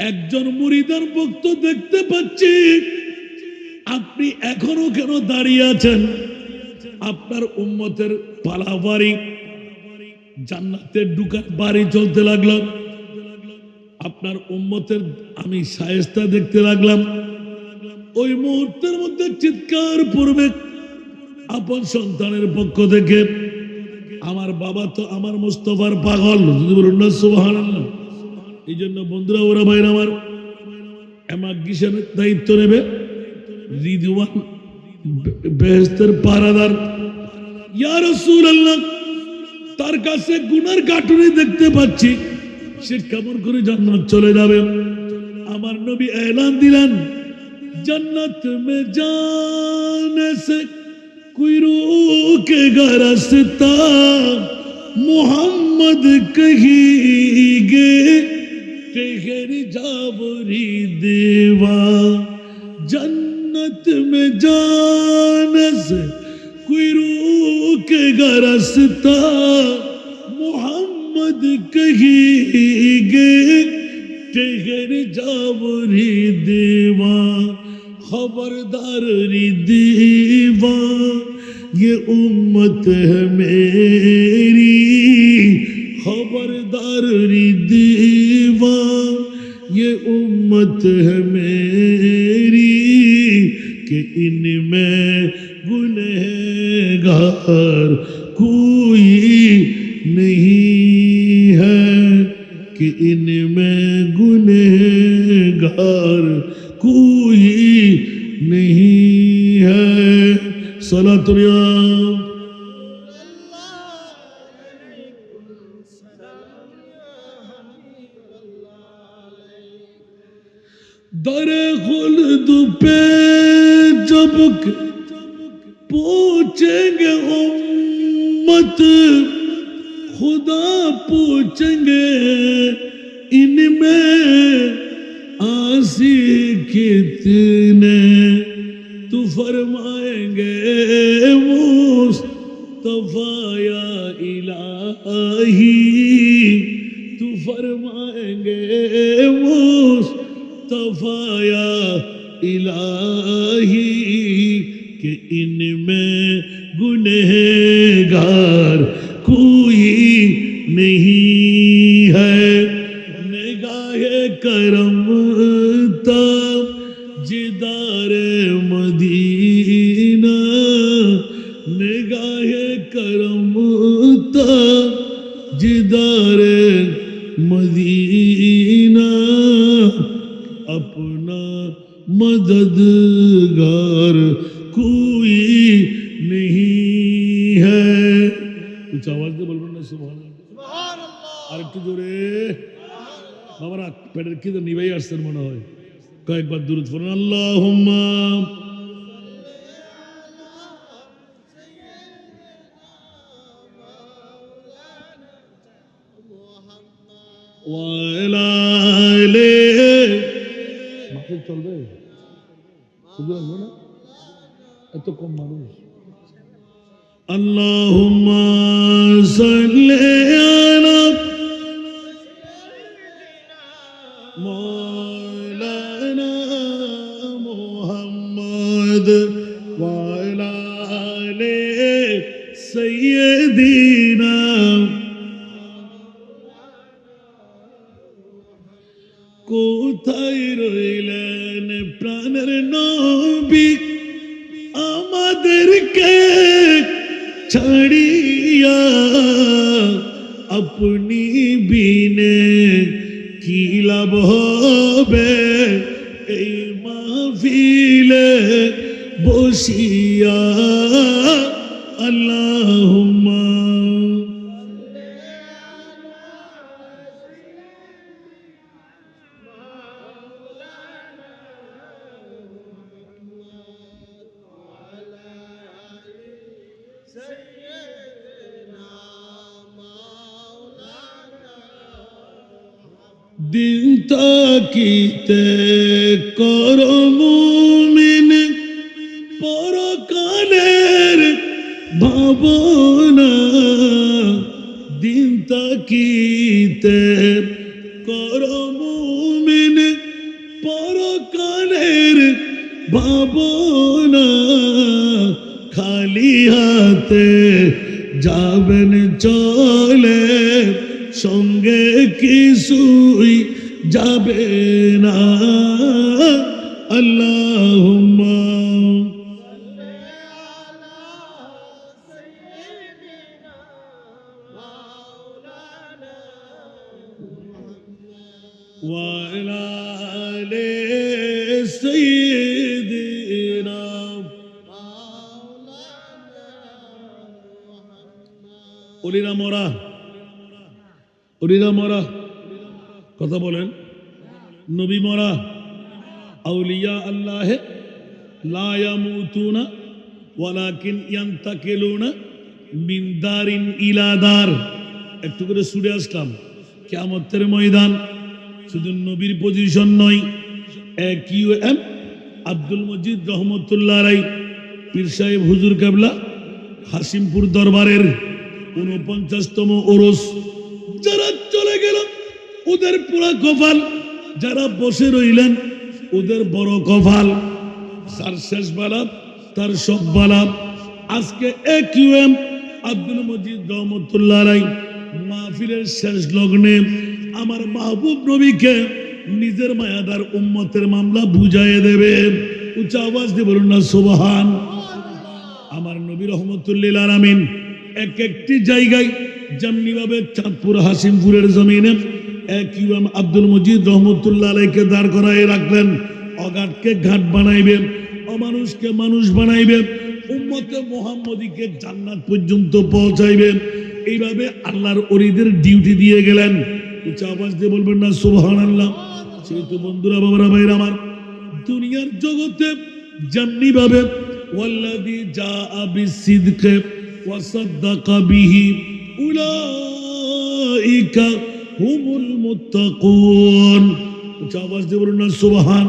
একজন মুরিদের ভক্ত দেখতে পাচ্ছি আপনি এখনো কেন দাঁড়িয়ে আছেন? আপনার উম্মতের পালাবাড়ি জান্নাতের ঢুকার বাড়ি চলতে লাগলাম, আপনার উম্মতের আমি শায়েস্তা দেখতে লাগলাম। ওই মুহূর্তের মধ্যে চিৎকার পড়বে আপন সন্তানের পক্ষ থেকে, আমার বাবা তো আমার মুস্তাফার পাগল, যদি বলুন না সুবহানাল্লাহ। এই জন্য বন্ধুরা, ওরা ভাইরা আমার, এমার্গিশনের দায়িত্ব নেবে রিদওয়ান বেহেশতের পাহারাদার। ইয়া রাসূলুল্লাহ, তার কাছে গুনার কাটুনি দেখতে পাচ্ছি, সে কেমন করে জান্নাত চলে যাবে? আমার নবী এলান দিলেন, जन्नत में जाने से कोई रोकेगा रास्ता, मोहम्मद कहेंगे ठहर जावरी देवा। जन्नत में जाने से कोई रोकेगा रास्ता, मोहम्मद कहेंगे ठहर जावरी देवा। खबरदार री देवा, ये उम्मत है मेरी, खबरदार री देवा, ये उम्मत है मेरी, कि इनमें गुनहगार कोई नहीं है, कि इनमें गुनहगार कोई नहीं है। सलातुल्लाह दरे खुल्द पे जब पूछेंगे उम्मत, खुदा पूछेंगे इनमें आसी कितने, तू फरमाएंगे मुस्तफा या इलाही, तू फरमाएंगे मुस्तफा या इलाही, कि इनमें गुनहगार कोई नहीं है। निगाहे करम तब जिदार मदीना, निगाहे करम तब जिदार मदीना, अपना मददगार कोई नहीं है। कुछ आवाज दे बोलबेन ना सुबहानाल्लाह। আর একটু জোরে বাবারা, পেটের খিদে নিভাই আসছেন মনে হয়, কয়েকবার দুরূদ পড়ুন। আল্লাহুম্মা ওয়া আলা আলি, মাহফিল চলবে, হুজুর আসবে না, এত কম মানুষ। আল্লাহুম্মা সাল্লি আলা মৌলানা মুহাম্মদ ওয়া আলা আলি সাইয়্যিদিনা। কোথায় রইলেন প্রাণের নবী, আমাদেরকে ছাড়িয়া, আপনি বিনে কি লাভ হবে এই মাহফিলে বসিয়া। আল্লাহুম্মা দিন তাকিতে করো মুমিন, পরকালের ভাবনা। দিন তাকিতে করো মুমিন, ভাবনা খালি হাতে যাবেন চলে সঙ্গে কিছুই যাবে না আল্লাহুম্মা ওয়া আলা আলি সাইয়্যিদিনা ওলিরা মরা কথা বলেন নবী মরা আউলিয়া আল্লাহ লা ইয়ামুতুনা ওয়ালাকিন ইয়ান্তাকিলুনা মিন দারিন ইলা দার। একটু করে সুরে আসলাম কিয়ামতের ময়দান শুধু নবীর পজিশন নয় AQM আব্দুল মজিদ রহমতুল্লাহ আলাইহি পীর সাহেব হুজুর কেবলা হাসিমপুর দরবারের 49তম ওরস যারা চলে গেল ওদের পুরা কপাল, যারা বসে রইলেন ওদের বড় কপাল। তার শেষ বালা তার সব বালা। আজকে AQM আব্দুল মজিদ রহমতুল্লাহ আলাইহি মাহফিলের শেষ লগ্নে আমার মাহবুব নবীকে নিজের মায়াদার উম্মতের মামলা বুঝাইয়ে দেবে। উচ্চ আওয়াজ দিয়ে বলুন না সুবহান। আমার নবী রহমতুল্লিল আলামিন এক একটি জায়গায় যেমনি ভাবে চাঁদপুর হাসিমপুরের জমিনে AQM আব্দুল মজিদ রহমতুল্লাহ আলাইহিকে দাঁড় করায় রাখলেন। অঘাটকে ঘাট বানাইবে, অমানুষকে মানুষ বানাইবে, উম্মতে মুহাম্মদীকে জান্নাত পর্যন্ত পৌঁছাইবে। এইভাবে আল্লাহর ওলিদের ডিউটি দিয়ে গেলেন। উচ্চ আওয়াজ দিয়ে বলবেন না সুবহানাল্লাহ। সেহেতু বন্ধুরা বাবারা ভাইরা আমার দুনিয়ার জগতে যেমনি ভাবে ওয়াল্লাযী জাআ বিসিদকি ওয়া সাদ্দাকা বিহি উলাইকা হুমুল মুত্তাকুন। উচ্চ আওয়াজ দিয়ে বলুন না সুবহান।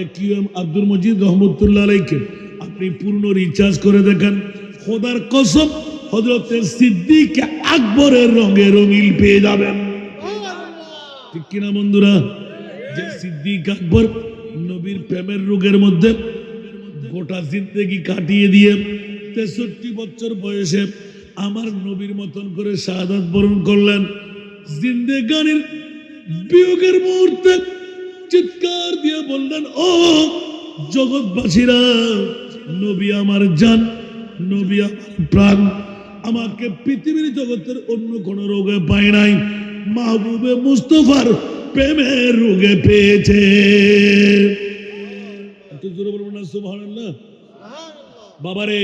AQM আব্দুল মজিদ রহমতুল্লাহ আলাইহিকে আপনি পূর্ণ রিচার্জ করে দেখেন, খোদার কসম হযরত সিদ্দিক আকবরের রঙে রঙিল পেয়ে যাবেন। ঠিক কিনা বন্ধুরা? যে সিদ্দিক আকবর নবীর প্রেমের রোগের মধ্যে গোটা জিন্দেগি কাটিয়ে দিয়ে 63 বছর বয়সে আমার নবীর মতন করে শাহাদাত বরণ করলেন। জিন্দেগানির বিয়োগের মুহূর্তে চিৎকার দিয়ে বললেন, ও জগৎবাসীরা, নবী আমার জান, নবী আমার প্রাণ, আমাকে পৃথিবীর জগতের অন্য কোন রোগে পায় নাই, মাহবুবে মুস্তফার প্রেমের রোগে পেয়েছে। সুবহানাল্লাহ। বাবারে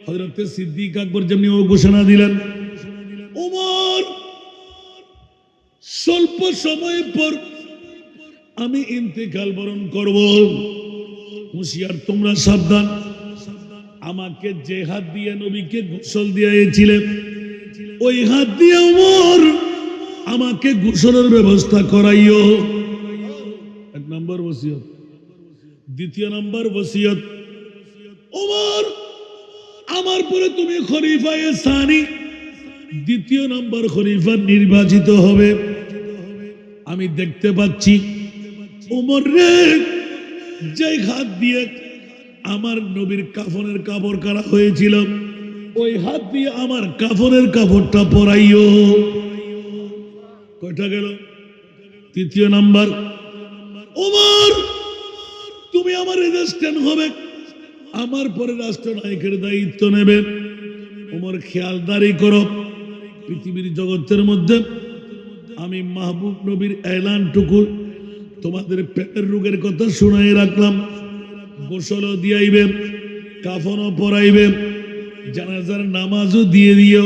হযরত সিদ্দিক আকবর যেমনি ও ঘোষণা দিলেন, ওমর স্বল্প সময় পর আমি ইন্তেকাল বরণ করব, হুঁশিয়ার তোমরা সাবধান। আমাকে যে হাত দিয়ে নবীকে গোসল দিয়েছিলেন ওই হাত দিয়ে ওমর আমাকে গোসলের ব্যবস্থা করাইও। এক নম্বর ওসিয়ত। দ্বিতীয় নম্বর ওসিয়ত, ওমর আমার পরে তুমি খলিফায়ে সানি, দ্বিতীয় নম্বর খলিফা নির্বাচিত হবে। আমি দেখতে পাচ্ছি ওমর রে, যে হাত দিয়ে আমার নবীর কাফনের কাপড় কাটা হয়েছিল ওই হাত দিয়ে আমার কাফনের কাপড়টা পরাইও। কয়টা গেল? তৃতীয় নাম্বার, ওমর তুমি আমার রেজিস্ট্রেন্ট হবে, আমার পরে রাষ্ট্রনায়কের দায়িত্ব নেবে। ওমর খেয়ালদারি করো, পৃথিবীর জগতের মধ্যে আমি মাহবুব নবীর এলানটুকু তোমাদের পেটের রোগের কথা শুনাই রাখলাম। গোসলও দিয়াইবে, কাফনও পরাইবে, জানাজার নামাজও দিয়ে দিও,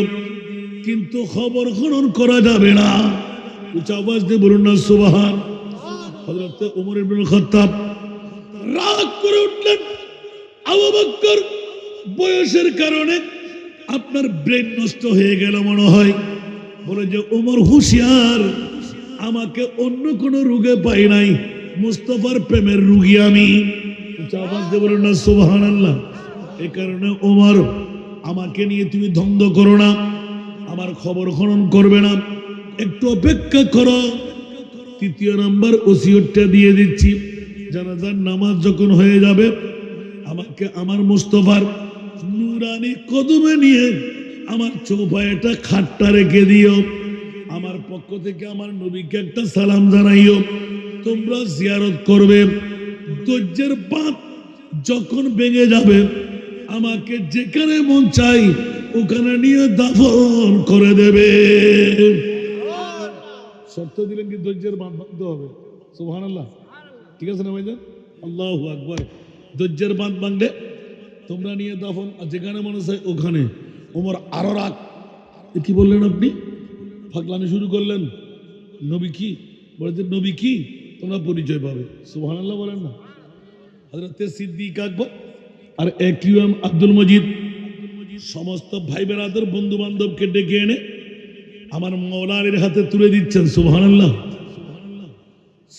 কিন্তু খবর খনন করা যাবে না। উচ্চ আওয়াজ দিয়ে বলুন না সুবহান। হযরত ওমর ইবনুল খাত্তাব রাগ করে উঠলেন, আবু বকর বয়সের কারণে আপনার ব্রেন নষ্ট হয়ে গেল মনে হয়। বলে যে ওমর হুঁশিয়ার, আমাকে অন্য কোন রোগে পাই নাই, মুস্তাফার প্রেমের রোগী আমি। আওয়াজ দিয়ে বলুন না সুবহানাল্লাহ। এই কারণে ওমর আমাকে নিয়ে তুমি দ্বন্দ্ব করো না, আমার খবর খনন করবে না, একটু অপেক্ষা করো। তৃতীয় নাম্বার ওসিয়তটা দিয়ে দিচ্ছি, জানাজার নামাজ যখন হয়ে যাবে আমাকে আমার মুস্তফার নুরানি কদমে নিয়ে আমার চৌপায়টা খাটটা রেখে দিও। আমার পক্ষ থেকে আমার নবীকে একটা সালাম জানাইও। তোমরা জিয়ারত করবে। ধৈর্যের বাঁধ যখন ভেঙে যাবে আমাকে যেখানে মন চাই ওখানে নিয়ে দাফন করে দেবে। শর্ত দিলেন কি ধৈর্যের বাঁধ ভাঙতে হবে। সুবহানাল্লাহ, ঠিক আছে না ভাইজান? আল্লাহু আকবার। ধৈর্যের বাঁধ ভাঙলে তোমরা নিয়ে দাফন, আর যেখানে মনে চাই ওখানে। ওমর আরো রাগ, কি বললেন আপনি? ফাগলামি শুরু করলেন। নবী কি বলতে, নবী কি তোমরা পরিচয় পাবে। সুবহানাল্লাহ বলেন না। হযরত সিদ্দিক আকবর আর একইম আব্দুল মজিদ সমস্ত ভাই বেরাদর বন্ধু বান্ধবকে ডেকে এনে আমার মওলা আলীর হাতে তুলে দিচ্ছেন। সুবহানাল্লাহ।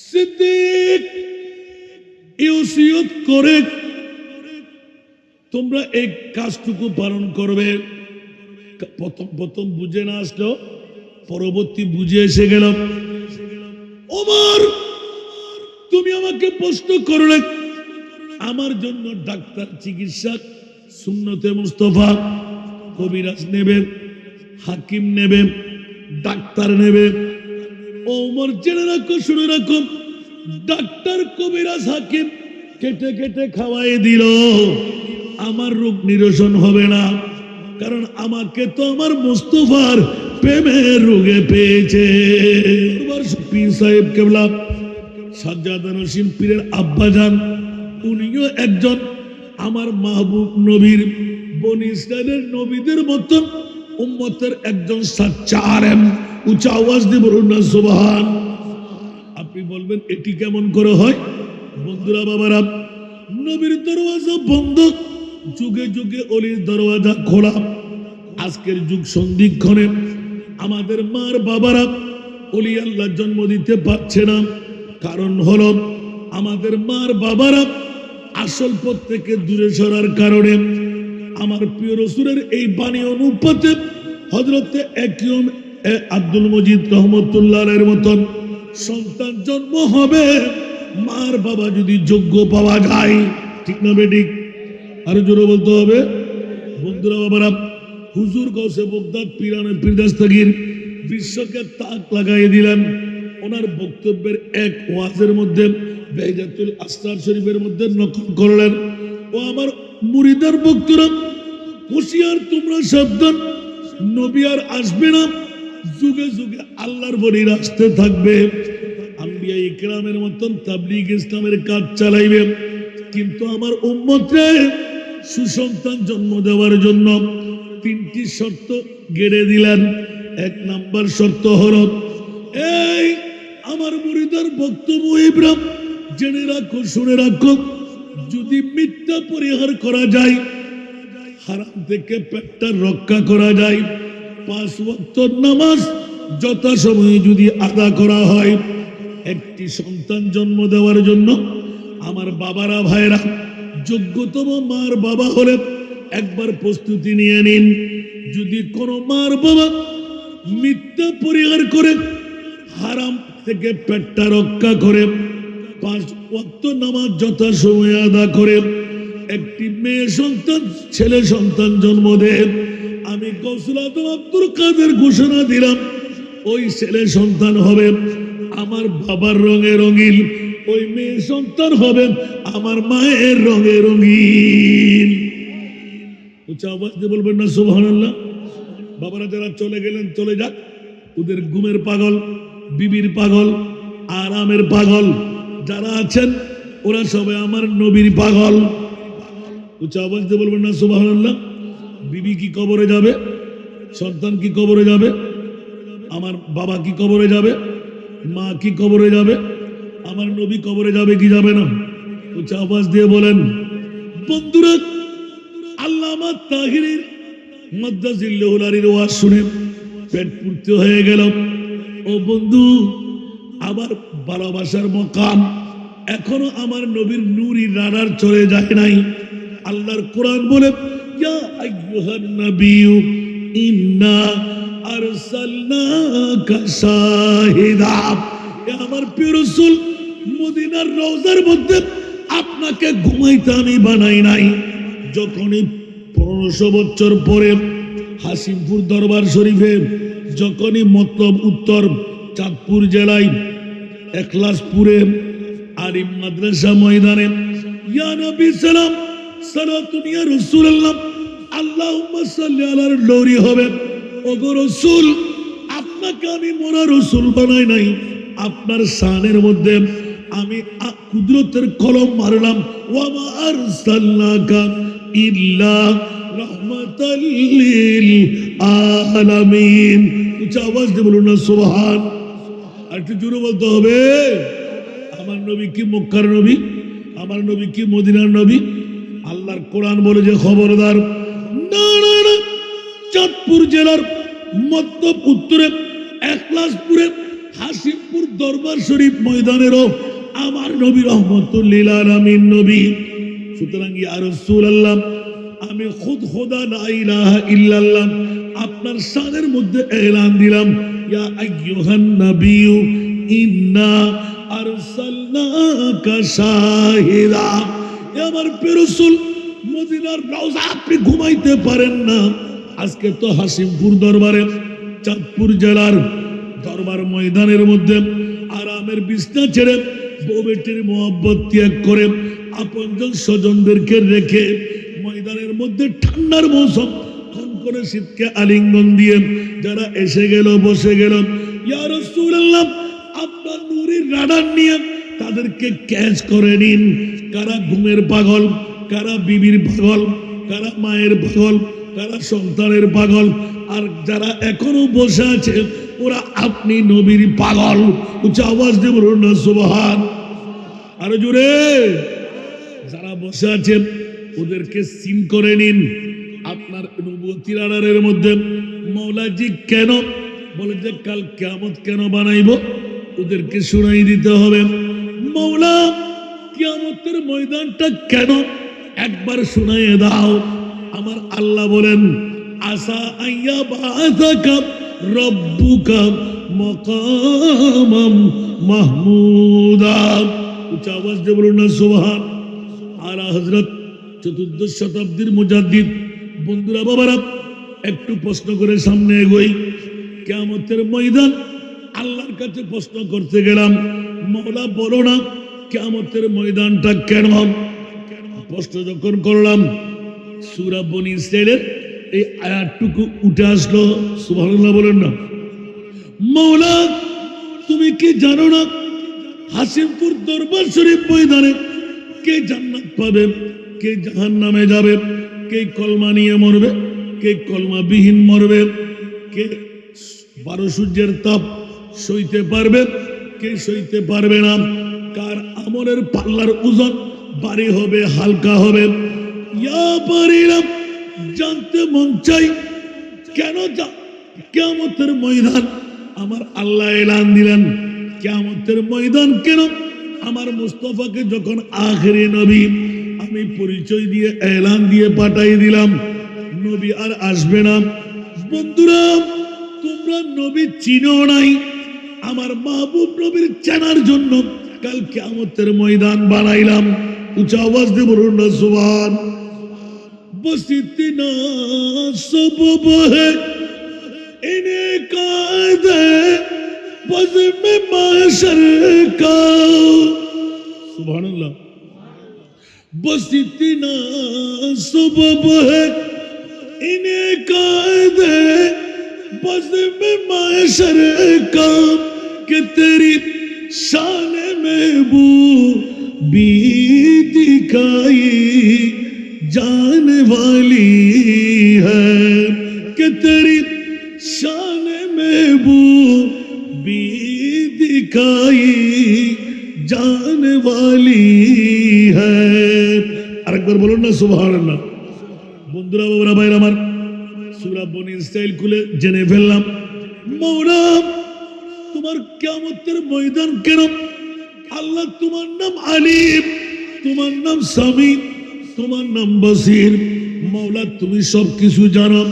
সিদ্দিক ইউসিয়ত করে তোমরা এই কাজটুকু পালন করবে। প্রথম বুঝে না আসলো, পরবর্তী বুঝে এসে গেল। ওমর তুমি আমাকে প্রশ্ন করলে, আমার জন্য ডাক্তার চিকিৎসক সুন্নতে মুস্তফা কবিরাজ নেবে, হাকিম নেবে, ডাক্তার নেবে। ওমর জেনে রাখো, শুনে রাখো, ডাক্তার কবিরাজ হাকিম কেটে কেটে খাওয়াই দিল, আমার রোগ নিরসন হবে না। কারণ আমাকে তো আমার মুস্তফার প্রেমের রোগে পেয়েছে। পীর সাহেব কেবলা সাজ্জাদা নসীম পীরের আব্বাজান, উনিও একজন আমার মাহবুব নবীর বনি ইসরাইলের নবীদের মতন উম্মতের একজন সাচ্চা আলেম। উচ্চ আওয়াজ দিয়ে বলুন না সুবহান। আপনি বলবেন এটি কেমন করে হয়? বন্ধুরা বাবারা, নবীর দরওয়াজা বন্ধ, যুগে যুগে অলির দরওয়াজা খোলা। আজকের যুগ সন্ধিক্ষণে আমাদের মার বাবারা অলি আল্লাহ জন্ম দিতে পারছে না। কারণ হলো আমাদের মার বাবারা আসল পথ থেকে দূরে সরার কারণে। আমার প্রিয় রাসূলের এই বাণী অনুপাতে হযরতে একইম আব্দুল মজিদ রহমতুল্লাহের মতন সন্তান জন্ম হবে, মার বাবা যদি যোগ্য পাওয়া যায়। ঠিক না বেঠিক? আরো জোরে বলতে হবে। বন্ধুরা বাবারা, হুজুর গৌসে বগদাদ পীরানে পীর দস্তগীর বিশ্বকে তাক লাগাই দিলেন। ওনার বক্তব্যের এক ওয়াজের মধ্যে বেহজাতুল আসরার শরীফের মধ্যে নকল করলেন। ও আমার মুরিদার বক্তরা, হুঁশিয়ার তোমরা সাবধান, নবী আর আসবে না, যুগে যুগে আল্লাহর বলির আসতে থাকবে। আম্বিয়া ইকরামের মতন তাবলীগ ইসলামের কাজ চালাইবে। কিন্তু আমার উম্মতকে সুসন্তান জন্ম দেওয়ার জন্য তিনটি শর্ত গেড়ে দিলেন। এক নাম্বার শর্ত হলো, এই আমার মুরিদার বক্তব্য ইব্রাহিম জেনে রাখো, শুনে রাখো, যদি মিথ্যা পরিহার করা যায়, হারাম থেকে পেটটা রক্ষা করা যায়, 5 ওয়াক্ত নামাজ যথাসময়ে যদি আদা করা হয়, একটি সন্তান জন্ম দেওয়ার জন্য আমার বাবারা ভাইরা যোগ্যতম মার বাবা হলে একবার প্রস্তুতি নিয়ে নিন। যদি কোনো মার বাবা মিথ্যা পরিহার করে, হারাম থেকে পেটটা রক্ষা করে, 5 ওয়াক্ত নামাজ যথাসময়ে আদা করে একটি মেয়ে সন্তান ছেলে সন্তান জন্ম দেয়, আমি গৌসুল আজম আব্দুল কাদের ঘোষণা দিলাম, ওই ছেলে সন্তান হবে আমার বাবার রঙে রঙিন, ওই মেয়ে সন্তান হবে আমার মায়ের রঙে রঙিন। উচ্চ আওয়াজ দিয়ে বলবেন না সুবহানাল্লাহ। বাবারা যারা চলে গেলেন চলে যাক, ওদের ঘুমের পাগল, বিবির পাগল, আরামের পাগল যারা আছেন ওরা সবাই আমার নবীর পাগল। উচ্চ আওয়াজ দিয়ে বলবেন না সুবহানাল্লাহ। বিবি কি কবরে যাবে? সন্তান কি কবরে যাবে? আমার বাবা কি কবরে যাবে? মা কি কবরে যাবে? আমার নবী কবরে যাবে কি যাবে না? উচ্চ আওয়াজ দিয়ে বলেন। বন্ধুরা, আল্লামা তাহিরির মাদ্দাজিল্লাহুল আলীর ওয়াজ শুনে পেট পূর্তি হয়ে গেল। ও বন্ধু, আবার ভালোবাসার মকাম এখনো আমার নবীর নূরি রাডার চলে যায় নাই। আল্লাহর কোরআন বলে, ইয়া আইয়ুহান নাবিয়্যু ইন্না আরসালনাকা শাহিদা, আমার প্রিয় রাসূল মদিনার রওজার মধ্যে আপনাকে ঘুমাইতে আমি বানাই নাই। যখনই 1500 বছর পরে হাসিমপুর দরবার শরীফে, যখনই মতলব উত্তর চাঁদপুর জেলায় একলাসপুরে আরিম মাদ্রাসা ময়দানে ইয়া নবী সালাম সালাতুন ইয়া রাসূলুল্লাহ আল্লাহুম্মা সাল্লি আলার লৌরি হবে। ওগো রাসূল, আপনাকে আমি মোরা রাসূল বানাই নাই, আপনার শানের মধ্যে আমি কুদরতের কলম মারলাম। ওয়া মা আরসালনাকা ইল্লা রাহমাতাল লিল আলামিন। উচ্চ আওয়াজ দিয়ে বলুন না সুবহান। আর একটু জোরে বলতে হবে। আমার নবী কি মক্কার নবী? আমার নবী কি মদিনার নবী? আল্লাহর কোরআন বলে যে খবরদার, না না না, চাঁদপুর জেলার মধ্য উত্তরে একলাসপুরে হাসিমপুর দরবার শরীফ ময়দানেরও আমার নবী রহমতুল লিল আলামিন নবী। সুতরাং ইয়া রাসূলুল্লাহ, আমি খুদ খোদা লা ইলাহা ইল্লাল্লাহ আপনার শানের মধ্যে এলান দিলাম, ইয়া আইয়ুহান নাবিয়্যু ইন্না আরসালনাকা শাহিদা। আমার প্রিয় রাসূল, মদিনার রওজা আপনি ঘুমাইতে পারেন না। আজকে তো হাসিমপুর দরবারে চাঁদপুর জেলার দরবার ময়দানের মধ্যে আরামের বিছনা ছেড়ে বউ বেটির মোহাব্বত ত্যাগ করে আপনজন স্বজনদেরকে রেখে ময়দানের মধ্যে ঠান্ডার মৌসুম করে শীতকে আলিঙ্গন দিয়ে যারা এসে গেল বসে গেল, ইয়া রাসূলুল্লাহ আপনার নূরের রাডার নিয়ে তাদেরকে ক্যাচ করে নিন। কারা ঘুমের পাগল, কারা বিবির পাগল, কারা মায়ের পাগল, কারা সন্তানের পাগল, আর যারা এখনো বসে আছে ওরা আপনি নবীর পাগল। উচ্চ আওয়াজ দিয়ে বলুন না সুবহান। আরো জোরে। যারা বসে আছে ওদেরকে সিন করে নিন। আপনার নবুয়তির আড়ারের মধ্যে মৌলাজি কেন বলে যে কাল কিয়ামত কেন বানাইব, ওদেরকে শুনাই দিতে হবে। মৌলা কিয়ামতের ময়দানটা কেন একবার শুনাইয়ে দাও। আমার আল্লাহ বলেন, আসা আইয়া বাআসাকা রব্বুকা মাকামাম মাহমুদা। উচ্চ আওয়াজ দিয়ে বলুন না সুবহান। আলা হযরত 14 শতাব্দীর মুজাদ্দিদ। বন্ধুরা বাবারা, একটু প্রশ্ন করে সামনে এগোই। কিয়ামতের ময়দান আল্লাহর কাছে প্রশ্ন করতে গেলাম, মওলা বলো না কিয়ামতের ময়দানটা কেন? প্রশ্ন যখন করলাম, সূরা বনী ইসরাঈলের এই আয়াতটুকু উঠে আসলো। সুবহানাল্লাহ বলেন না। মওলা তুমি কি জানো না হাসিমপুর দরবার শরীফ ময়দানে কে জান্নাত পাবে, কে জাহান্নামে যাবে, কে কলমা নিয়ে মরবে, কে কলমা বিহীন মরবে, কে 12 সূর্যের তাপ সইতে পারবে, কে সইতে পারবে না, কার আমলের পাল্লার ওজন ভারী হবে হালকা হবে। ইয়া পারিলাম জানতে মন চাই কেন কিয়ামতের ময়দান আমার আল্লাহ এলান দিলেন। কিয়ামতের ময়দান কেন? আমার মুস্তাফাকে যখন আখেরি নবী আমি পরিচয় দিয়ে এলান দিয়ে পাঠাই দিলাম, নবী আর আসবে না। বন্ধুরা, তোমরা নবী চিনো নাই, আমার মাহবুব নবীর চেনার জন্য কাল কিয়ামতের ময়দান বানাইলাম। উচ্চ আওয়াজ দিয়ে বলুন না সুবহান। बस इतना सबब है इन्हें काद बस में माशर का। सुभान अल्लाह। बस इतना सबब है इन्हें काद बस में माशर का कि तेरी शान में बू भी दिखाई जाने वाली है कि तेरी शान में बू भी दिखाई जाने वाली है। আরেকবার বলুন না সুবহানাল্লাহ। বন্ধুরা বাবারা ভাইরা আমার, সূরা বনী ইসরাঈল খুলে জেনে ফেললাম, মওলা তোমার কিয়ামতের ময়দান কেন? আল্লাহ তোমার নাম আলিম, তোমার নাম সামি, তোমার নাম বসির। মওলা তুমি সবকিছু জানো,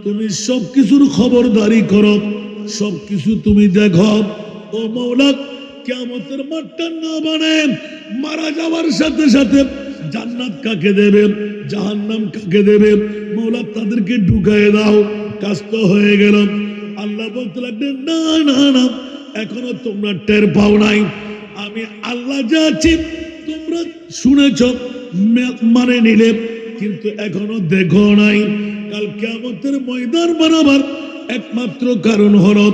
তুমি সবকিছুর খবরদারি করো, সবকিছু তুমি দেখো। ও মওলা কিয়ামতের মাঠটা না বানায় মারা যাওয়ার সাথে সাথে জান্নাত কাকে দেবে জাহান্নাম কাকে দেবে মওলা তাদেরকে ঢুকায় দাও, কাজ তো হয়ে গেল। আল্লাহ বলতে লাগলেন না না না, এখনো তোমরা টের পাও নাই আমি আল্লাহ যা আছি তোমরা শুনেছ মানে নিলে, কিন্তু এখনো দেখো নাই। কাল কিয়ামতের ময়দান বানাবার একমাত্র কারণ হলো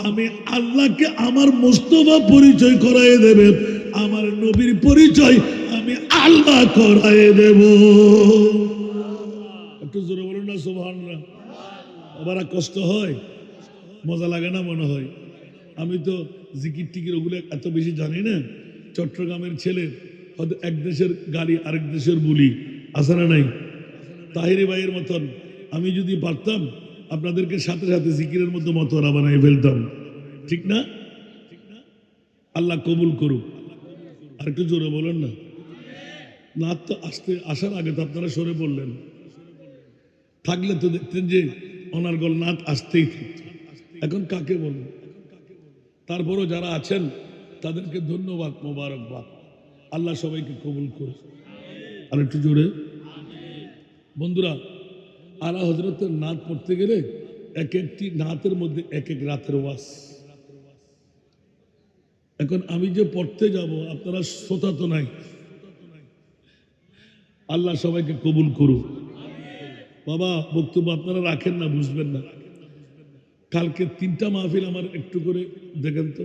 আমি আল্লাহকে আমার মুস্তাফা পরিচয় করায় দেবে, আমার নবীর পরিচয় আমি আল্লাহ করায় দেব। একটু জোরে বলুন না সুবহানাল্লাহ। আবার কষ্ট হয়, মজা লাগে না মনে হয়। আমি তো জিকির টিকির ওগুলো এত বেশি জানি না। চট্টগ্রামের ছেলে, হয়তো এক দেশের গাড়ি আরেক দেশের বুলি, আছে না নাই? তাহিরি ভাইয়ের মতন আমি যদি পারতাম আপনাদেরকে সাথে সাথে জিকিরের মধ্যে মতোয়ারা বানাই ফেলতাম, ঠিক না? আল্লাহ কবুল করুক। আর একটু জোরে বলেন না। নাচ তো আসার আগে তো আপনারা সরে পড়লেন, থাকলে তো দেখতেন যে অনার্গল নাচ আসতেই থাকত। এখন কাকে বলবো? তারপরও যারা আছেন তাদেরকে ধন্যবাদ, মোবারকবাদ। আল্লাহ সবাইকে কবুল করে। আর একটু জোরে বন্ধুরা, আলা হযরতের নাত পড়তে গেলে এক একটি নাতের মধ্যে এক এক রাতের ওয়াজ। এখন আমি যে পড়তে যাব আপনারা শ্রোতা তো নাই। আল্লাহ সবাইকে কবুল করুক। বাবা বক্তব্য আপনারা রাখেন না, বুঝবেন না। কালকে 3টা মাহফিল আমার একটু করে দেখেন তো।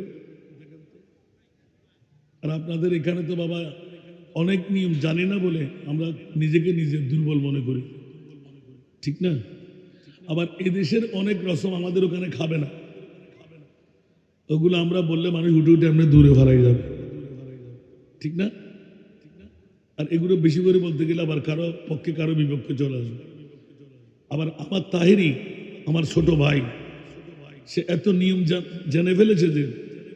আর আপনাদের এখানে তো বাবা অনেক নিয়ম জানি না বলে আমরা নিজেকে নিজে দুর্বল মনে করি, ঠিক না? আবার এদেশের অনেক রসম আমাদের ওখানে খাবে না, ওগুলো আমরা বললে মানুষ উঠে উঠে এমনি দূরে ফেলাই যাবে, ঠিক না? আর এগুলো বেশি করে বলতে গেলে আবার কারো পক্ষে কারো বিপক্ষে চলে আসবে। আবার আমার তাহিরি, আমার ছোট ভাই, সে এত নিয়ম জেনে ফেলেছে যে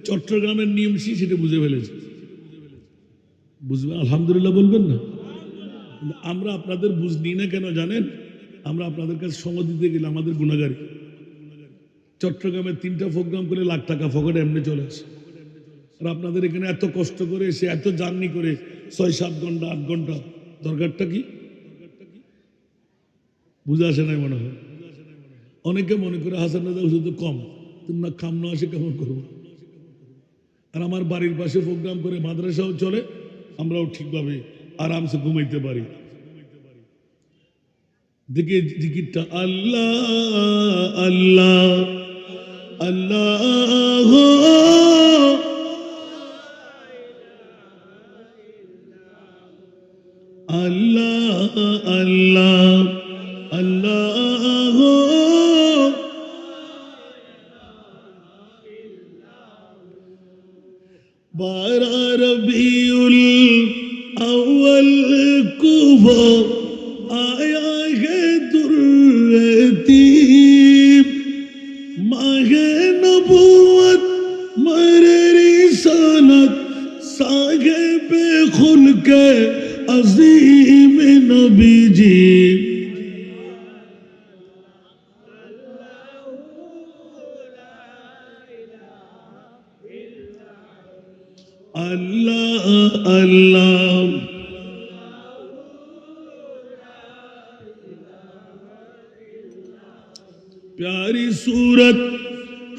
চট্টগ্রামের নিয়ম সেটা বুঝে ফেলেছে। বুঝবে আলহামদুলিল্লাহ বলবেন না? আমরা আপনাদের বুঝ নিই না কেন জানেন? আমরা আপনাদের কাছে সময় দিতে গেলে আমাদের গুণাগারী। চট্টগ্রামে 3টা প্রোগ্রাম করে লাখ টাকা পকেটে এমনি চলে আসে। আর আপনাদের এখানে এত কষ্ট করে এসে এত জার্নি করে 6-7 ঘন্টা 8 ঘন্টা, দরকারটা কি? বুঝে আসে নাই মনে হয়। অনেকে মনে করে হাসান রাজা ওষুধ কম, তোমরা খাম না আসে কেমন করবো। আর আমার বাড়ির পাশে প্রোগ্রাম করে মাদ্রাসাও চলে, আমরাও ঠিকভাবে আরামসে ঘুমাইতে পারি। দেখে জিকিরটা আল্লাহ আল্লাহ আল্লাহ আল্লাহ আল্লাহ আল্লাহ बारह रबीउल अव्वल को वो आया है दुर्रतीब, माहे नबूवत मरे रिसालत साहिब खुल्क अजीम नबी जी। अल्लाह अल्लाह प्यारी सूरत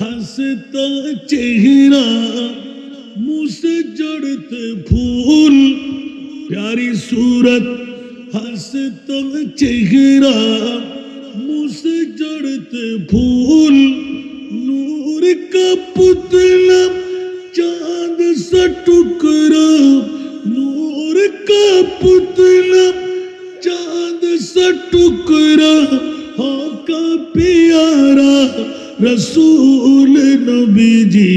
हंसता चेहरा मुँह से जड़ते फूल, प्यारी सूरत हंसता चेहरा मुँह से जड़ते फूल, नूर का पुतला चांद सा टुकड़ा, नूर का पुतला चांद सा टुकड़ा, हो का प्यारा रसूल नबी जी।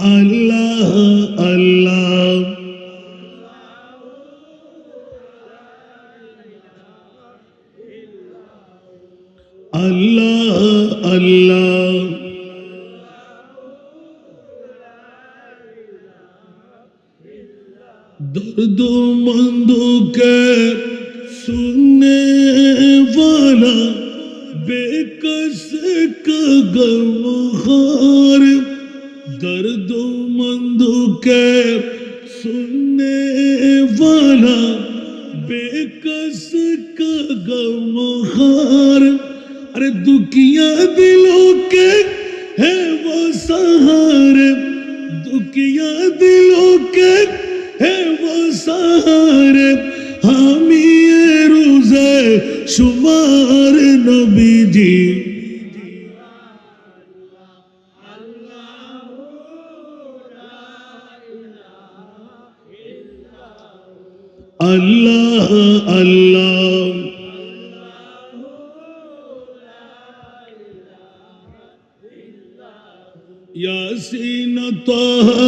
अल्लाह अल्लाह अल्लाह अल्लाह दर्दमंदों के सुनने वाला बेकस का गमखार, दर्दमंदों के सुनने वाला बेकस का गमखार अरे दुखिया दिलों के है वो सहारे दुखिया दिलों के है वो सहारे हामी रोज़े शुमार नबी जी अल्लाह अल्लाह यासीन ताहा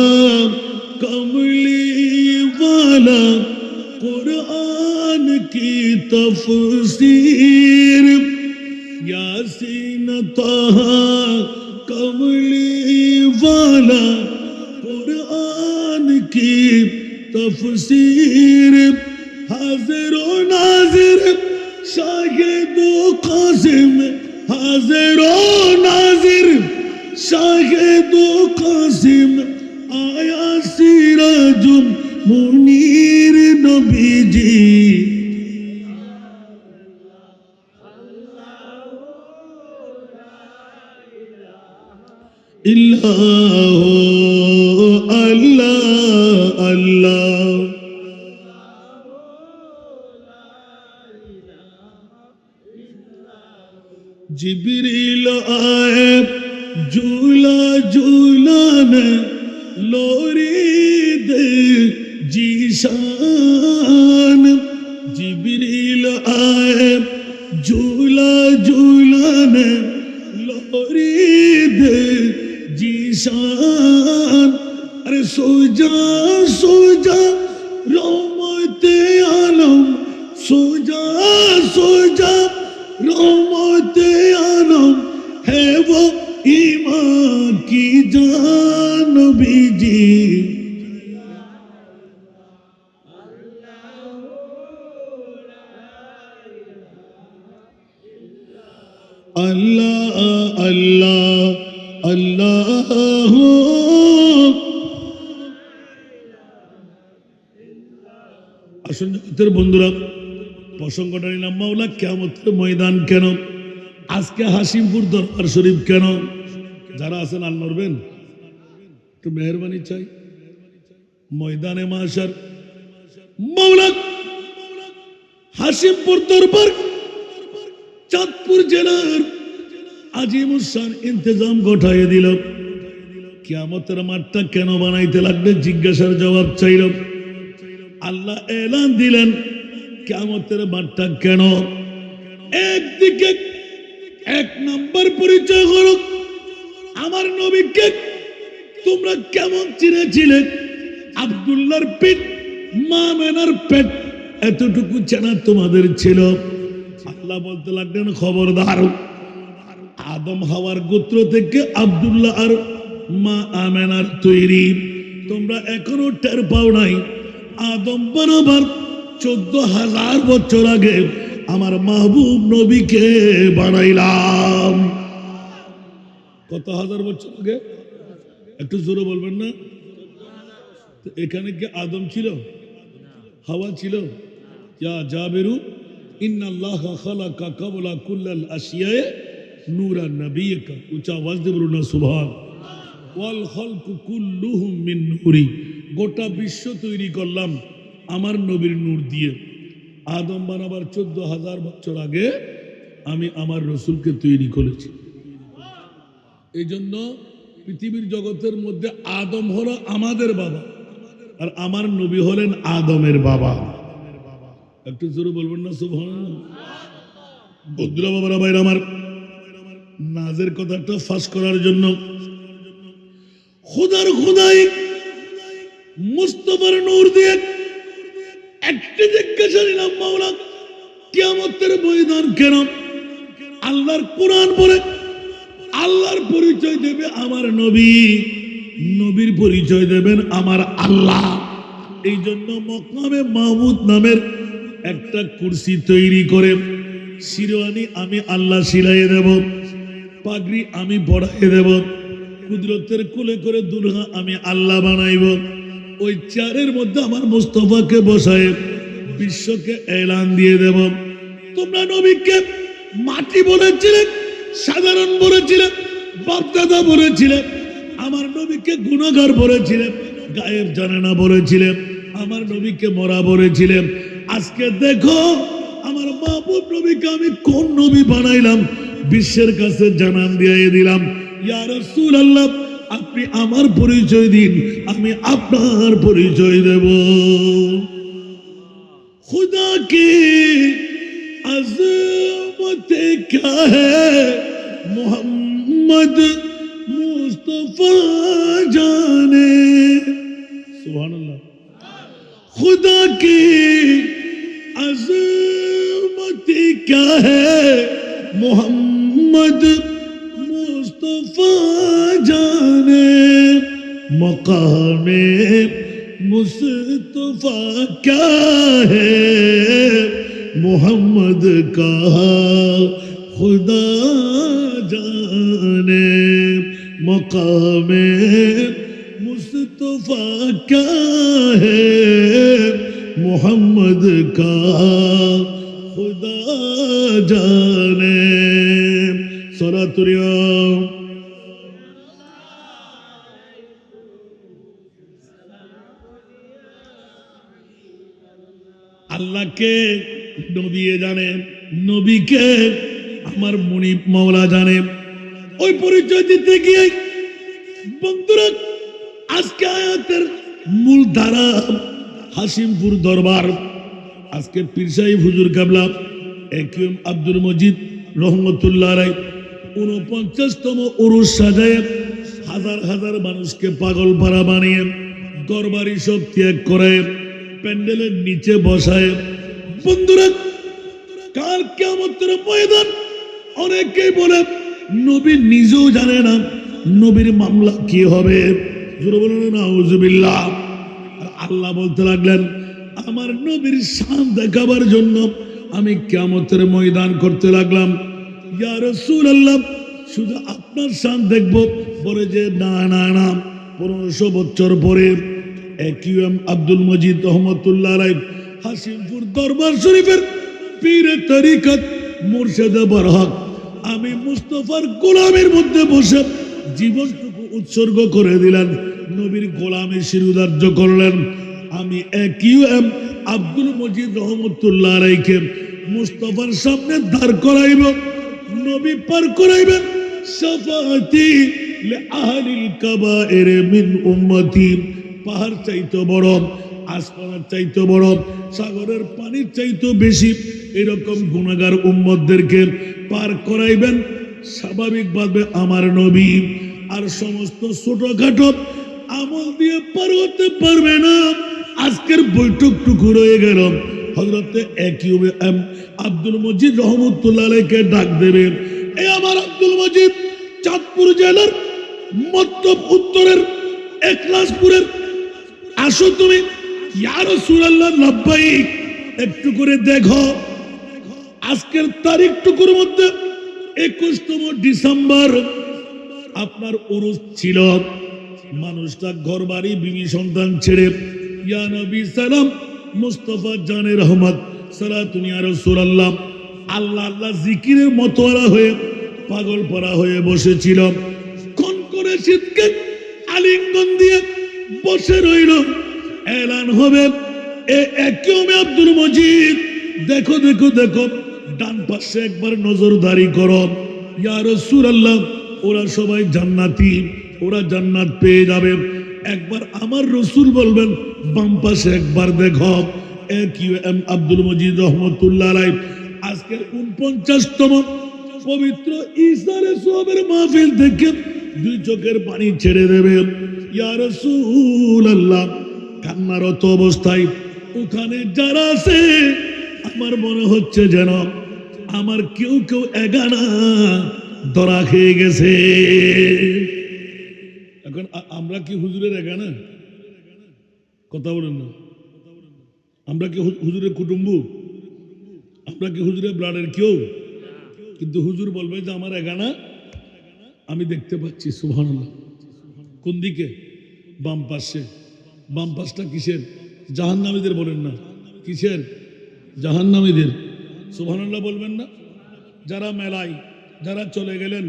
कमली वाला कुरान की तफसीर यासीन ताहा कमली वाला कुरान की तफसीर हाजिर व नाजिर शाहिद व कासिम हाजिर व नाजिर शाहिद व कासिम आया सिराजुल मुनीर नबी जी इल्लाह अल्लाह अल्लाह जिब्रील आए झूला झूलाने लोरी दे जीशान जिब्रील आए झूला झूलाने लोरी दे जीशान अरे सो जा रोमते आलम सो जा रोमते आलम है वो ईमान की जान बीजी अल्लाह अल्लाह अल्लाह আসুন জগতের বন্ধুরা প্রসঙ্গটা নিলাম মাওলা কিয়ামতের ময়দান কেন আজকে হাসিমপুর দরবার শরীফ কেন যারা আছেন আল নড়বেন একটু মেহেরবানি চাই ময়দানে মাশার মাওলা হাসিমপুর দরবার চাঁদপুর জেলার আজিমুসান ইন্তজাম ঘটাইয়ে দিল কিয়ামতের মাঠটা কেন বানাইতে লাগবে জিজ্ঞাসার জবাব চাইল আল্লাহ এলান দিলেন কিয়ামতের মাঠটা কেন একদিকে এক নাম্বার পরিচয় হলো আমার নবীকে তোমরা কেমন চিনেছিলে আব্দুল্লাহর পেট মা মেনার পেট এতটুকু চেনা তোমাদের ছিল আল্লাহ বলতে লাগলেন খবরদার আদম হাওয়ার গোত্র থেকে আব্দুল্লাহ আর মা আমেনার তৈরি তোমরা এখনো টের পাও নাই আদম বরাবর 14,000 বছর আগে আমার মাহবুব নবীকে বানাইলাম কত হাজার বছর আগে একটু জোরে বলবেন না এখানে কি আদম ছিল হাওয়া ছিল ইয়া জাবিরু ইন্নাল্লাহা খালাকা ক্বাবলা কুল্লাল আশিয়ায়ে নূরান নবিয়্যিকা উচ্চ আওয়াজ দিয়ে বলুন না সুবহান ওয়াল খালকু কুল্লুহুম মিন নূরি গোটা বিশ্ব তৈরি করলাম আমার নবীর নূর দিয়ে আদম বানাবার 14,000 বছর আগে আমি আমার রসুলকে তৈরি করেছি এই জন্য পৃথিবীর জগতের মধ্যে আদম হলো আমাদের বাবা আর আমার নবী হলেন আদমের বাবা একটু জোরে বলবেন না সুবহানাল্লাহ বদ্র বাবারা ভাইরা আমার নাজের কথাটা ফাঁস করার জন্য খোদার খোদাই মুস্তাফার নূর দিয়ে একটা জিজ্ঞাসা নিলাম মাওলা কিয়ামতের ময়দান কেন আল্লাহর কোরআন পড়ে আল্লাহর পরিচয় দেবে আমার নবী নবীর পরিচয় দেবেন আমার আল্লাহ এই জন্য মকামে মাহমুদ নামের একটা কুরসি তৈরি করে শিরওয়ানি আমি আল্লাহ শিলাইয়ে দেব পাগড়ি আমি পড়াইয়ে দেব কুদরতের কোলে করে দুলহা আমি আল্লাহ বানাইব ওই চেয়ারের মধ্যে আমার মুস্তফাকে বসায় বিশ্বকে এলান দিয়ে দেব, তোমরা নবীকে মাটি বলেছিলেন, সাধারণ বলেছিলেন, বাপদাদা বলেছিলেন, আমার নবীকে গুনাহগার বলেছিলেন, গায়েব জানে না বলেছিলেন, আমার নবীকে মরা বলেছিলেন। আজকে দেখো আমার মাহবুব নবীকে আমি কোন নবী বানাইলাম, বিশ্বের কাছে জানান দিয়ে দিলাম। ইয়া রাসূলুল্লাহ, আপনি আমার পরিচয় দিন, আমি আপনার পরিচয় দেব। खुदा की अज़मत क्या है, मोहम्मद मुस्तफा जाने। सुभान अल्लाह। खुदा की अज़मत क्या है, मोहम्मद मुस्तफा जाने। मकामे मुस्तफा क्या है, मोहम्मद का खुदा जाने। मकामे मुस्तफा क्या है, मोहम्मद का खुदा जाने। सलातुरिया আল্লাহকে নবী জানে, নবীকে আমার মুনিব মাওলা জানে। ওই পরিচয় দিতে গিয়ে বন্ধুরা, আজকে আয়াতের মূল ধারা হাসিমপুর দরবার, আজকে পীর সাহেব হুজুর কাবলা একিউম আব্দুল মজিদ রহমতুল্লাহ আলাইহি 49তম উরুস সাজায় হাজার হাজার মানুষকে পাগল পারা বানিয়ে দরবারি সব ত্যাগ করে প্যান্ডেলের নিচে বসায়। বন্ধুরা, কাল কিয়ামতের ময়দান অনেকেই বলে নবী নিজেও জানে না নবীর মামলা কি হবে। জোরে বলুন নাউজুবিল্লাহ। আল্লাহ বলতে লাগলেন, আমার নবীর শান দেখাবার জন্য আমি কিয়ামতের ময়দান করতে লাগলাম। ইয়া রাসূলুল্লাহ, শুধু আপনার শান দেখব? বলে যে না না না, 1500 বছর পরে একিউএম আব্দুল মজিদ রহমতুল্লাহ আলাইহি হাসিমপুর দরবার শরীফের পীরে তরিকত মুর্শিদে বরহক আমি মুস্তাফার গোলামের মধ্যে বসে জীবনটুকু উৎসর্গ করে দিলেন, নবীর গোলামী শিরুধার্য করলেন। আমি একিউএম আব্দুল মজিদ রহমতুল্লাহ আলাইহিকে মুস্তাফার সামনে দাঁড় করাইব, নবী পার করাইবেন। শাফাআতি লিআহলিল কাবায়ের মিন উম্মতি। পাহাড় চাইতে বড়, আসমানের চাইতে বড়, সাগরের পানির চাইতে বেশি এরকম গুনাহগার উম্মতদেরকে পার করাইবেন স্বাভাবিকভাবে আমার নবী। আর সমস্ত ছোটখাটো আমল দিয়ে পার হতে পারবে না। আজকের বৈঠকটুকু রয়ে গেল, হযরতে একিউএম আব্দুল মজিদ রহমতুল্লাহ আলাইহিকে ডাক দেবে। এই আমার আব্দুল মজিদ চাঁদপুর জেলার মতলব উত্তরের একলাসপুরের, আসো তুমি। ইয়া রাসূলুল্লাহ, লাব্বাইক। একটু করে দেখো, আজকের তারিখটুকুর মধ্যে 21তম ডিসেম্বর আপনার উরুস ছিল। মানুষটা ঘর বাড়ি বিবি সন্তান ছেড়ে ইয়া নবী সালাম মুস্তাফা জানে রহমত সালাতুন ইয়া রাসূলুল্লাহ আল্লাহ আল্লাহ জিকিরের মতোয়ারা হয়ে পাগল পরা হয়ে বসেছিল। কোন করে শীতকে আলিঙ্গন দিয়ে বসে রইল। এলান হবে, এ একিউমে আব্দুল মজিদ, দেখো দেখো দেখো, ডান পাশে একবার নজরদারি করো। ইয়া রাসূলুল্লাহ, ওরা সবাই জান্নাতি, ওরা জান্নাত পেয়ে যাবে। একবার আমার রসুল বলবেন বাম পাশে একবার দেখো। একিউএম আব্দুল মজিদ রহমতুল্লাহ আলাইহি আজকের 49তম পবিত্র ইসারে সোহাবের মাহফিল থেকে দুই চোখের পানি ছেড়ে দেবে। ইয়া রাসূলুল্লাহ, কান্নারত অবস্থায় ওখানে যারা আছে আমার মনে হচ্ছে যেন আমার কেউ কেউ এগানা ধরা খেয়ে গেছে। এখন আমরা কি হুজুরের এগানা? কথা বলেন না। আমরা কি হুজুরের কুটুম্ব? আমরা কি হুজুরের ব্লাডের কেউ? কিন্তু হুজুর বলবে যে আমার এগানা আমি দেখতে পাচ্ছি। সুবহানাল্লাহ। কোন দিকে? বাম পাশে। বাম পাশটা কিসের? জাহান্নামীদের বলেন না, কিসের? জাহান্নামীদের। সুবহানাল্লাহ বলবেন না? যারা মেলায়, যারা চলে গেলেন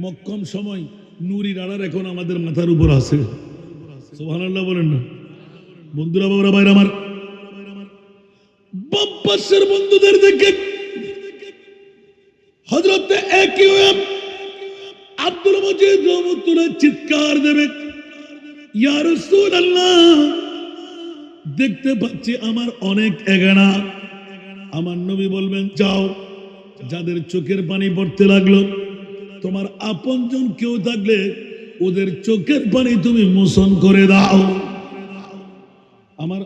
মক্কম সময়, নুরি রাডার এখন আমাদের মাথার উপর আছে। সুবহানাল্লাহ বলেন না? বন্ধুরা, বাবারা, ভাইরা আমার, বাম পাশের বন্ধুদের দেখে হযরত একিউএম আব্দুল মজিদ রহমতুল্লাহ চিৎকার দেবে, ইয়া রাসূলুল্লাহ, দেখতে পাচ্ছি আমার অনেক এগানা। আমার নবী বলবেন, যাও, যাদের চোখের পানি পড়তে লাগলো, তোমার আপনজন কেউ থাকলে ওদের চোখের পানি তুমি মোচন করে দাও। আমার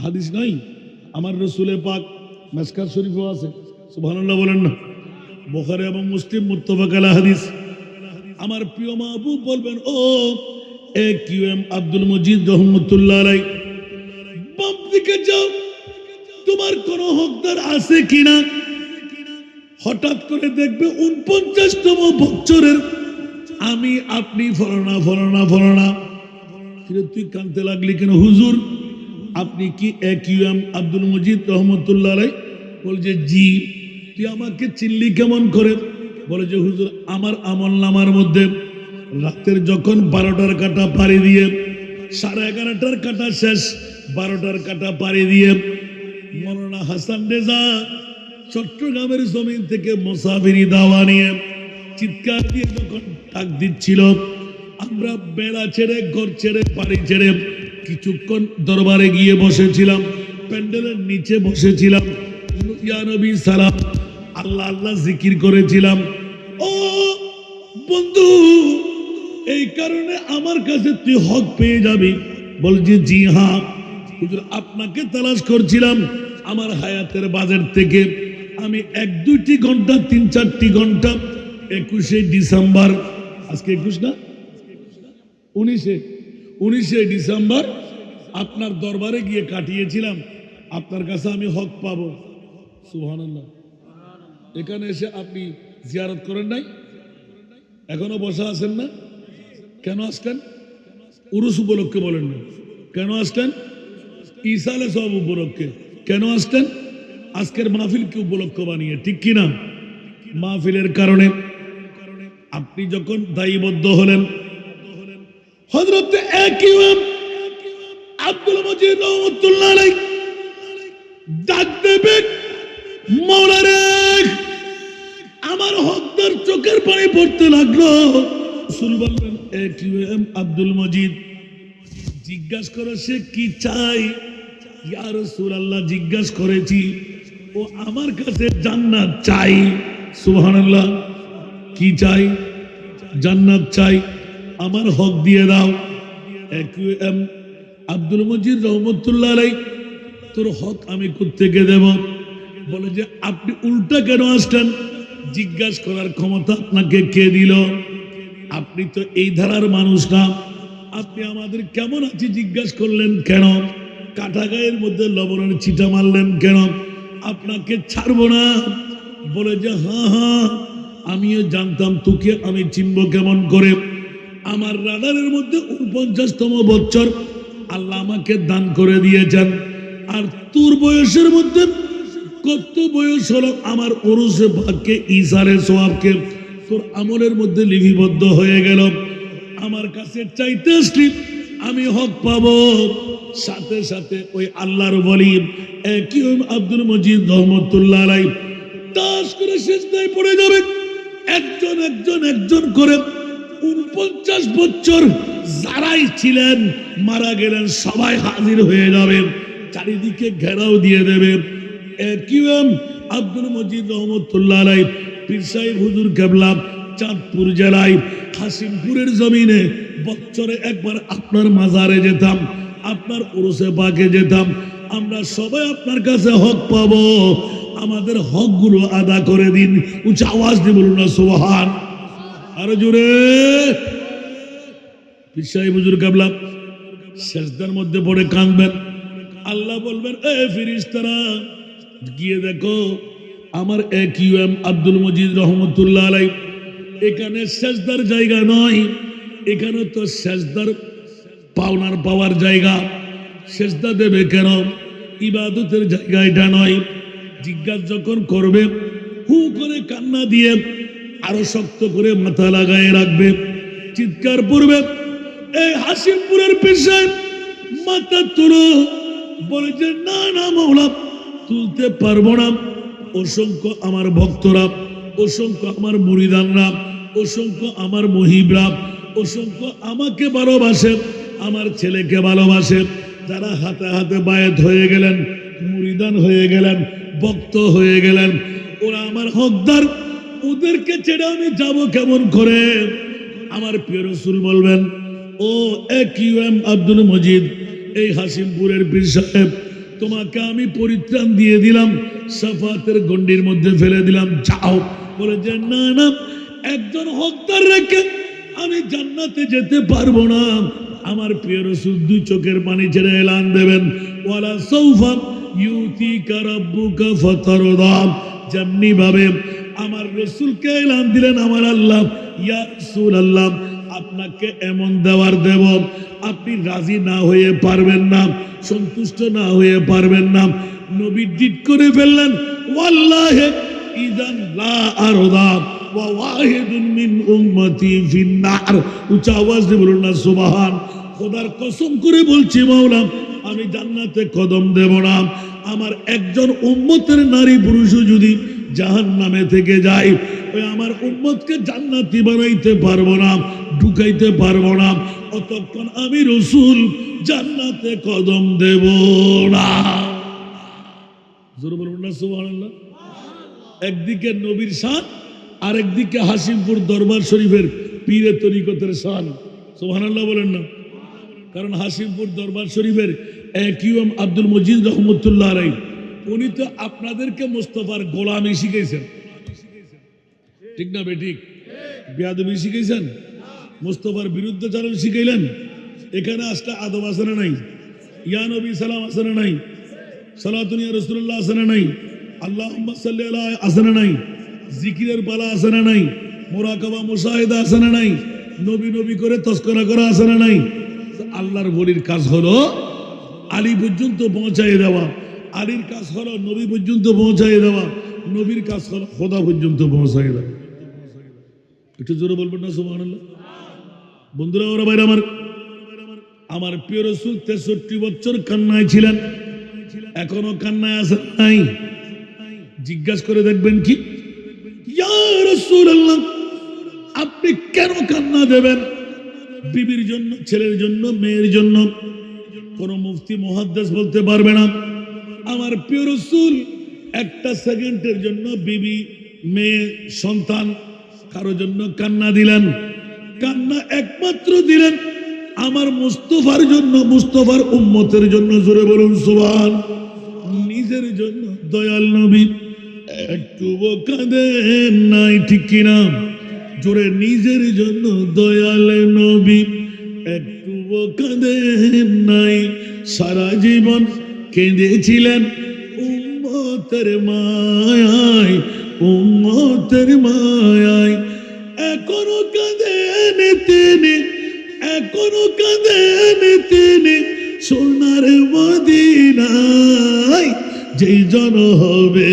হাদিস নাই, আমার রসুলে পাক মিশকাত শরীফও আছে। সুবহানাল্লাহ বলেন না? বুখারী এবং মুসলিম মুত্তাফাক আলাইহি হাদিস। আমার প্রিয় মাহবুব বলবেন, ও একিউএম আব্দুল মজিদ রহমতুল্লাহ আলাইহি, বাম দিকে যাও, তোমার কোন হকদার আছে কিনা। হঠাৎ করে দেখবে ৪৯তম বছরের আমি আপনি ফলানা ফলানা ফলানা। তুই কানতে লাগলি কেন? হুজুর, আপনি কি একিউএম আব্দুল মজিদ রহমতুল্লাহ আলাইহি? বলছে জি। তুই আমাকে চিনলি কেমন করে? বলে যে হুজুর, আমার আমল নামার মধ্যে রাতের যখন ১২টার কাটা পাড়ি দিয়ে 11:30টার কাটা শেষ, 12টার কাটা পাড়ি দিয়ে মৌলানা হাসান রেজা চট্টগ্রামের জমিন থেকে মুসাফিরি দাওয়া নিয়ে চিৎকার দিয়ে যখন ডাক দিচ্ছিল, আমরা বেড়া ছেড়ে, ঘর ছেড়ে, বাড়ি ছেড়ে কিছুক্ষণ দরবারে গিয়ে বসেছিলাম, প্যান্ডেলের নিচে বসেছিলাম, ইয়া নবী সালাম, আল্লাহ আল্লাহ জিকির করেছিলাম। ও বন্ধু, এই কারণে আমার কাছে তুই হক পেয়ে যাবি। বলছি জি হ্যাঁ হুজুর, আপনাকে তালাশ করছিলাম আমার হায়াতের বাজার থেকে। আমি ১-২টি ঘন্টা, ৩-৪টি ঘন্টা ২১শে ডিসেম্বর, আজকে ২১ না, ১৯শে ডিসেম্বর আপনার দরবারে গিয়ে কাটিয়েছিলাম। আপনার কাছে আমি হক পাবো। সুবহানাল্লাহ। এখানে এসে আপনি জিয়ারত করেন নাই? এখনো বসা আছেন না? কেন আসলেন? উরুস উপলক্ষে বলেন না। কেন আসলেন? ঈসালে সব উপলক্ষে। কেন আসলেন? আজকের মাহফিলকে উপলক্ষ বানিয়ে, ঠিক কিনা? মাহফিলের কারণে আপনি যখন দায়ীবদ্ধ হলেন, হযরত একিউএম আব্দুল মজিদ রহমতুল্লাহ আলাইহি ডাক দেবে, মাওলা রে, আমার হকদার চোখের পানি পড়তে লাগলো। রাসূল বললেন, একিউএম আব্দুল মজিদ, জিজ্ঞাসা করো সে কি চাই। ইয়া রাসূলুল্লাহ, জিজ্ঞাসা করেছি, ও আমার কাছে জান্নাত চাই। সুবহানাল্লাহ। কি চাই? জান্নাত চাই। আমার হক দিয়ে দাও। একিউএম আব্দুল মজিদ রহমতুল্লাহ আলাইহি, তোর হক আমি কোত্থেকে দেব? বলে যে আপনি উল্টা কেন আসলেন? জিজ্ঞাসা করার ক্ষমতা আপনাকে কে দিল? আপনি তো এই ধারার মানুষ না। আপনি আমাদের কেমন আছি জিজ্ঞাসা করলেন কেন? কাটা গায়ের মধ্যে লবণের ছিটা মারলেন কেন? আপনাকে ছাড়বো না। বলে যে হ্যাঁ হ্যাঁ, আমিও জানতাম, তোকে আমি চিনবো কেমন করে? আমার রাডারের মধ্যে ৪৯তম বছর আল্লাহ আমাকে দান করে দিয়েছেন। আর তোর বয়সের মধ্যে কত বয়স হলো? আমার ওরসে ভাগকে, ইসারে সোয়াবকে তোর আমলের মধ্যে লিপিবদ্ধ হয়ে গেল। আমার কাছে চাইতে আসলি, আমি হক পাবো। সাথে সাথে ওই আল্লাহর ওলি একিউএম আব্দুল মজিদ রহমতুল্লাহ আলাইহি তাস করে সিজদায় পড়ে যাবে। একজন একজন একজন করে ৪৯ বছর যারাই ছিলেন মারা গেলেন, সবাই হাজির হয়ে যাবে, চারিদিকে ঘেরাও দিয়ে দেবে। একিউএম আব্দুল মজিদ রহমতুল্লাহ আলাইহি পীর সাহেব হুজুর কেবলা চাঁদপুর জেলায় হাসিমপুরের জমিনে বছরে একবার আপনার মাজারে যেতাম, আপনার উরুসে পাকে যেতাম। আমরা সবাই আপনার কাছে হক পাবো। আমাদের হকগুলো আদা করে দিন। উচ্চ আওয়াজ দিয়ে বলুন না সুবহান। আরো জোরে। পীর সাহেব হুজুর কেবলা সেজদার মধ্যে পড়ে কাঁদবেন। আল্লাহ বলবেন, এ ফেরেশতারা, গিয়ে দেখো আমার একিউএম আব্দুল মজিদ রহমতুল্লাহ আলাইহি এখানে সেজদার জায়গা নয়, এখানে তো সেজদার পাওনার পাওয়ার জায়গা। সেজদা দেবে কেন? ইবাদতের জায়গা এটা নয়। জিজ্ঞাসা যখন করবে, হু করে কান্না দিয়ে আরো শক্ত করে মাথা লাগায় রাখবে, চিৎকার করবে, এই হাসিমপুরের পেশায় মাথা তুলো। বলে যে না না মাওলা, তুলতে পারবো না। অসংখ্য আমার ভক্তরা, অসংখ্য আমার মুরিদানরা, অসংখ্য আমার মহিবরা, অসংখ্য আমাকে ভালোবাসে, আমার ছেলেকে ভালোবাসে, যারা হাতে হাতে বায়াত হয়ে গেলেন, মুরিদান হয়ে গেলেন, ভক্ত হয়ে গেলেন, ওরা আমার হকদার। ওদেরকে ছেড়ে আমি যাব কেমন করে? আমার প্রিয় রাসূল বলবেন, ও AQM আব্দুল মজিদ, এই হাসিমপুরের পীর সাহেব, তোমাকে আমি পরিত্রাণ দিয়ে দিলাম, সাফাতের গণ্ডির মধ্যে ফেলে দিলাম, যাও। বলে যে না না, একজন হকদার রেখে আমি জান্নাতে যেতে পারবো না। আমার প্রিয় রাসূল দুই চোখের পানি ছেড়ে এলান দেবেন, ওয়ালা সাউফা ইউতিকা রাব্বুকা ফাতারদা। যেমনি ভাবে আমার রাসূলকে এলান দিলেন আমার আল্লাহ, ইয়া রাসূলুল্লাহ, আপনাকে এমন দেওয়ার দেব, আপনি রাজি না হয়ে পারবেন না, সন্তুষ্ট না হয়ে পারবেন না। নবী জিদ করে ফেললেন, ওয়াল্লাহি ইযান লা আরদা ওয়া ওয়াহিদুন মিন উম্মতি ফিন্নার। উচ্চ আওয়াজ দিয়ে বলুন না সুবহান। খোদার কসম করে বলছি মাওলা, আমি জান্নাতে কদম দেব না, আমার একজন উম্মতের নারী পুরুষও যদি জাহান্নামে থেকে যায়, ওই আমার উম্মতকে জান্নাতি বানাইতে পারবো না, ঢুকাইতে পারবো না, অতক্ষণ আমি রাসূল জান্নাতে কদম দেব না। জোরে বলুন না সুবহানাল্লাহ। একদিকে নবীর শান, আরেকদিকে হাসিমপুর দরবার শরীফের পীরে তরিকতের শান। সুবহানাল্লাহ বলেন না। কারণ হাসিমপুর দরবার শরীফের AQM আব্দুল মজিদ রহমতুল্লাহ আলাইহি, উনি তো আপনাদেরকে মুস্তাফার গোলামি শিখাইছেন, ঠিক না বেঠিক? বেয়াদবি শিখাইছেন, মুস্তাফার বিরুদ্ধাচরণ শিখাইলেন। এখানে আসলে আদব আছে না নাই? ইয়া নবী সালাম আছে না নাই? সালাতুন ইয়া রাসূলুল্লাহ আছে না নাই? আল্লাহুম্মা সাল্লি আলা আছে না নাই? জিকিরের পালা আছে না নাই? মুরাকাবা মুশাহিদা আছে না নাই? নবী নবী করে তস্করা করা আছে না নাই? আল্লাহর ওলির কাজ হলো আলী পর্যন্ত পৌঁছায় দেওয়া, আলীর কাজ হলো নবী পর্যন্ত পৌঁছায় দেওয়া, নবীর কাজ হলো খোদা পর্যন্ত পৌঁছায় দেওয়া। একটু জোরে বলবেন না সুবহানাল্লাহ। বন্ধুরা, ওরা ভাইরা আমার প্রিয় রাসূল 63 বছর কান্নায় ছিলেন, এখনো কান্নায় আছে নাই? জিজ্ঞাসা করে দেখবেন কি, ইয়া রাসূলুল্লাহ, আপনি কেন কান্না দেবেন? বিবির জন্য, ছেলের জন্য, মেয়ের জন্য? কোন মুফতি মুহাদ্দিস বলতে পারবে না আমার প্রিয় রাসূল একটা সেকেন্ডের জন্য বিবি, মেয়ে, সন্তান কারোর জন্য কান্না দিলেন? কান্না একমাত্র দিলেন আমার মুস্তাফার জন্য, মুস্তাফার উম্মতের জন্য। জোরে বলুন সুবহান। নিজের জন্য দয়াল নবী একটুও কাঁদেন নাই, ঠিক কিনা? জোরে, নিজের জন্য দয়াল নবী একটুও কাঁদেন নাই, সারা জীবন কেঁদেছিলেন উম্মতের মায়ায়, উম্মতের মায়ায়। এখনো কাঁদেন তিনি, এখনো কাঁদেন তিনি, সোনার মদিনায় যেই জন হবে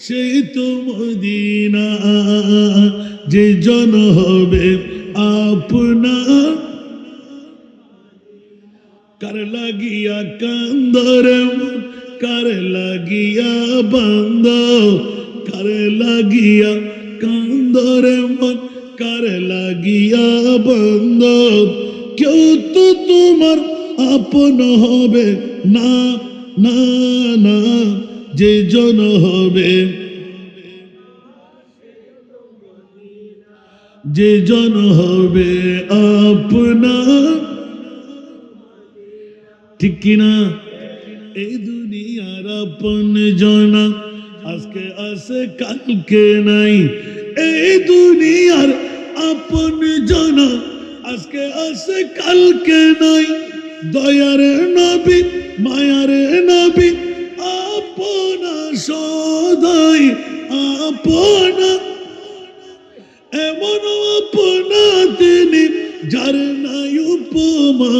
সেই তো মদিনা, যে জন হবে আপনার। কার লাগিয়া কান্দরে মন, কার লাগিয়া বান্দ, কার লাগিয়া কান্দরে মন, কার লাগিয়া বান্দ। কেউ তো তোমার আপন হবে না, না না, যে জন হবে, যে জন হবে আপনার, ঠিক কিনা? এই দুনিয়ার আপন জনা আজকে আছে কালকে নাই, এই দুনিয়ার আপন জনা আজকে আছে কালকে নাই। দয়ার নবী, মায়ার নবী, আপনা সদাই আপনা, এমন আপনা তিনি যার নাই উপমা।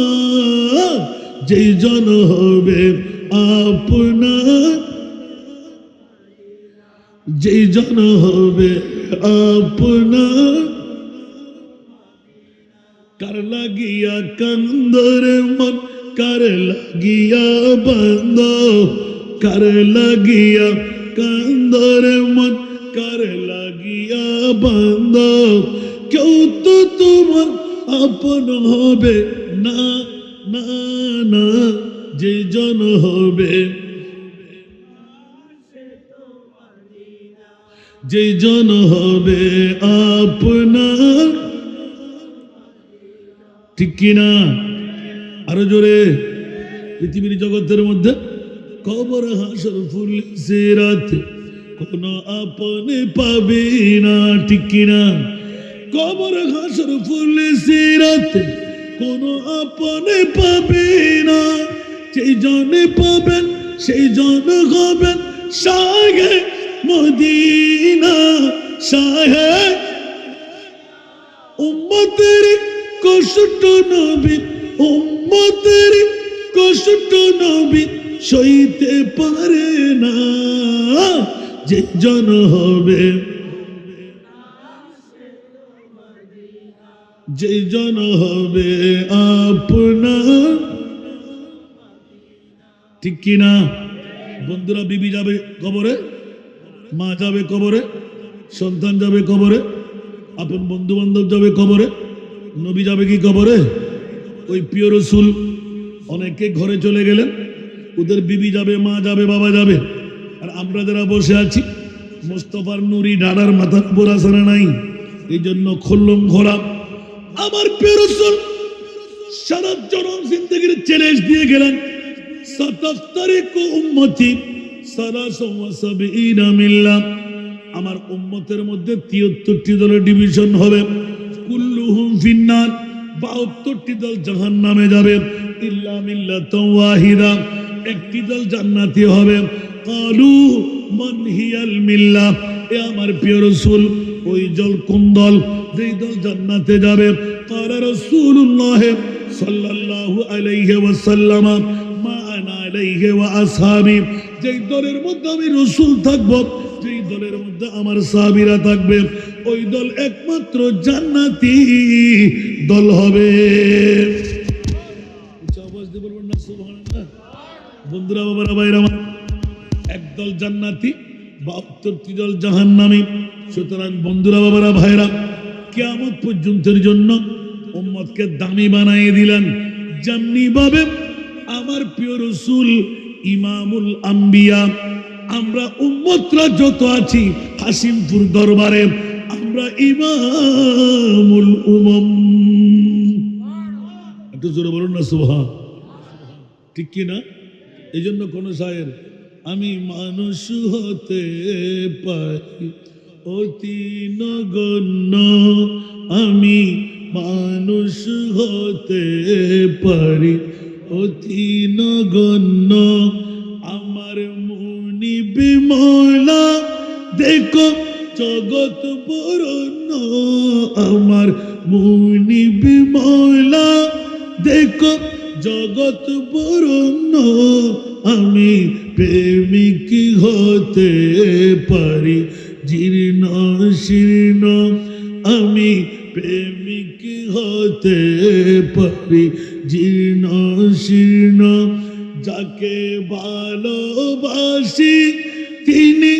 যেই জন হবে আপনার, যেই জন হবে আপনার, কার লাগিয়া কান্দরে মন, কার লাগিয়া বন্ধ, কার লাগিয়া কান্দরে মন, কার লাগিয়া বন্ধ, কেউ তো তোমার আপন হবে না, না না, যে জন হবে, যে জন হবে আপনার, ঠিক কিনা? আরো জোরে। পৃথিবীর জগতের মধ্যে কবর হাসর ফুল সিরাত কোন আপনে পাবে না, ঠিক কিনা? কবর হাসর ফুল সিরাত কোন আপনে পাবে না, সেই জনে পাবেন সেই জন হবেন শাহে মদিনা, শাহে উম্মতের কষ্ট নবী, উম্মতের কষ্ট নবী সইতে পারে না, যে জন হবে, যে জন হবে আপনার, ঠিক কিনা? বন্ধুরা, বিবি যাবে কবরে, মা যাবে কবরে, সন্তান যাবে কবরে, আপন বন্ধু বান্ধব যাবে কবরে, নবী যাবে কি কবরে? ওই প্রিয় রসুল অনেকে ঘরে চলে গেলেন, ওদের বিবি যাবে, মা যাবে, বাবা যাবে, আর আমরা যারা বসে আছি মোস্তফার নুরি ডানার মাথার উপর আসানা নাই, এই জন্য খুললম খোলা। আমার প্রিয় রসুল সারা জনম জিন্দগির চ্যালেঞ্জ দিয়ে গেলেন, সাতাফতারিকু উম্মতি সালাসা ওয়া সাবঈনা মিল্লাহ, আমার উম্মতের মধ্যে ৭৩টি দলের ডিভিশন হবে, কুল্লুহুম ফিন্নার, ৭২টি দল জাহান্নামে যাবে, ইল্লা মিল্লাতান ওয়াহিদা, একটি দল জান্নাতি হবে। ক্বালু মান হিয়াল মিল্লাহ, এ আমার প্রিয় রাসূল ওই দল কোন দল, যেই দল জান্নাতে যাবে? ক্বালা রাসূলুল্লাহ সাল্লাল্লাহু আলাইহি ওয়াসাল্লাম মা আনা আলাইহি ওয়া আসহাবি, যেই দলের মধ্যে আমি রাসূল থাকব, যেই দলের মধ্যে আমার সাহাবীরা থাকবে, ওই দল একমাত্র জান্নাতি দল হবে। আওয়াজ দিয়ে বলবেন না সুবহানাল্লাহ? বন্ধুরা, বাবারা, ভাইরা আমার, একদল জান্নাতি, ৭২টি দল জাহান্নামী। সুতরাং বন্ধুরা, বাবারা, ভাইরা, কিয়ামত পর্যন্তের জন্য উম্মতকে দামি বানিয়ে দিলেন, যেমনি ভাবে আমার প্রিয় রাসূল ইমামুল আম্বিয়া, আমরা উম্মতরা যত আছি হাসিমপুর দরবারে আমরা ইমামুল উমাম। একটু জোরে বলুন না সুবহান, ঠিক কি না? এই জন্য কোন শায়ের, আমি মানুষ হতে পারি অতি নগণ্য, আমি মানুষ হতে পারি অতি নগণ্য, আমার মুনিব মওলা দেখো জগৎ বরণ্য, আমার মুনিব মওলা দেখো জগৎ বরণ্য, আমি প্রেমিক হতে পারি জীর্ণ শীর্ণ, আমি প্রেমিক হতে পারি জীর্ণ শীর্ণ, যাকে ভালোবাসি তিনি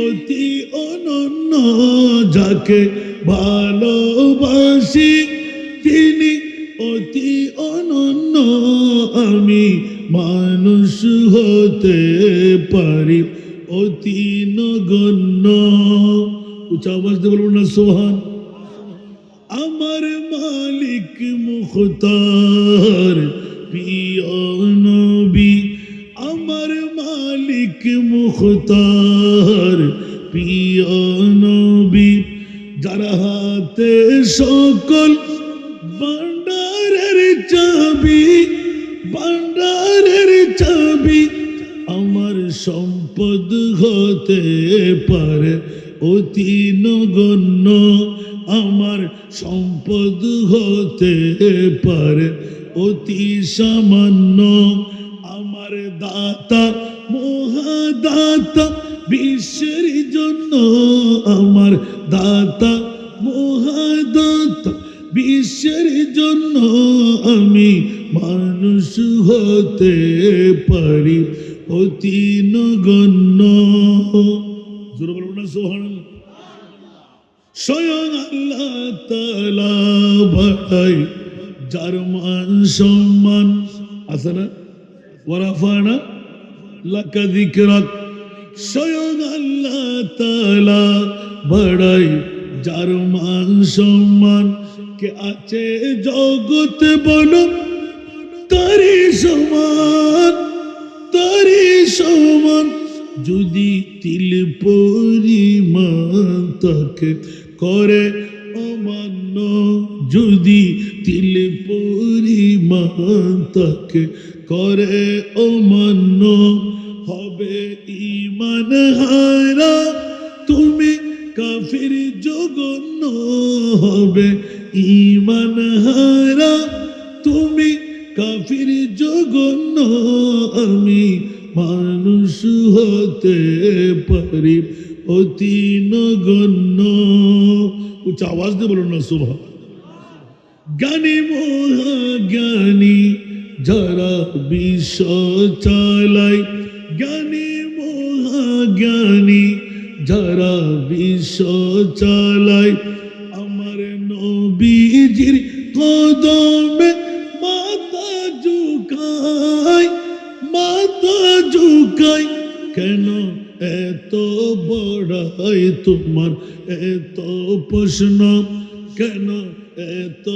অতি অনন্য, যাকে ভালোবাসি তিনি অতি অনন্য, আমি মানুষ হতে পারি অতি নগণ্য। উচ্চ আওয়াজ দিয়ে বলুন না সুবহান। আমার মালিক মুখতার প্রিয় নবী, আমার মালিক মুখতার প্রিয় নবী, যার হাতে সকল ভান্ডারের চাবি, ভান্ডারের চাবি, আমার সম্পদ হতে পারে অতি নগণ্য, আমার সম্পদ হতে পারে অতি সামান্য, আমার দাতা মহাদাতা বিশ্বের জন্য, আমার দাতা মহাদাতা বিশ্বের জন্য আমি মানুষ হতে পারি অতি নগণ্য। জোরে বলবো না সুবহানাল্লাহ। স্বয়ং আল্লাহ তাআলা বাড়াই যার মান সম্মান আছে না, ওয়ারাফানা লাকা যিকরাক। স্বয়ং আল্লাহ তাআলা বাড়াই যার মান সম্মান, কে আছে জগতে বলো তারি সমান, তারি সমান। যদি তিল পরিমাণ তাকে করে অমান্য, যদি তিল পরিমাণ তাকে করে অমান্য, হবে ঈমান হারা তুমি কাফির জঘন্য, হবে ঈমান হারা তুমি কাফির জঘন্য, আমি মানুষ হতে পারি অতি নগণ্য। উচ্চ আওয়াজ দিয়ে বলুন না সুবহান। জ্ঞানী মহাজ্ঞানী যারা বিশ্ব চালায়, জ্ঞানী মহাজ্ঞানী যারা বিশ্ব চালায়, আমার নবীজির কদমে মাথা ঝুঁকায়, মাথা ঝুঁকায়। কেন এত বড়াই তোমার এত প্রশ্ন, কেন এত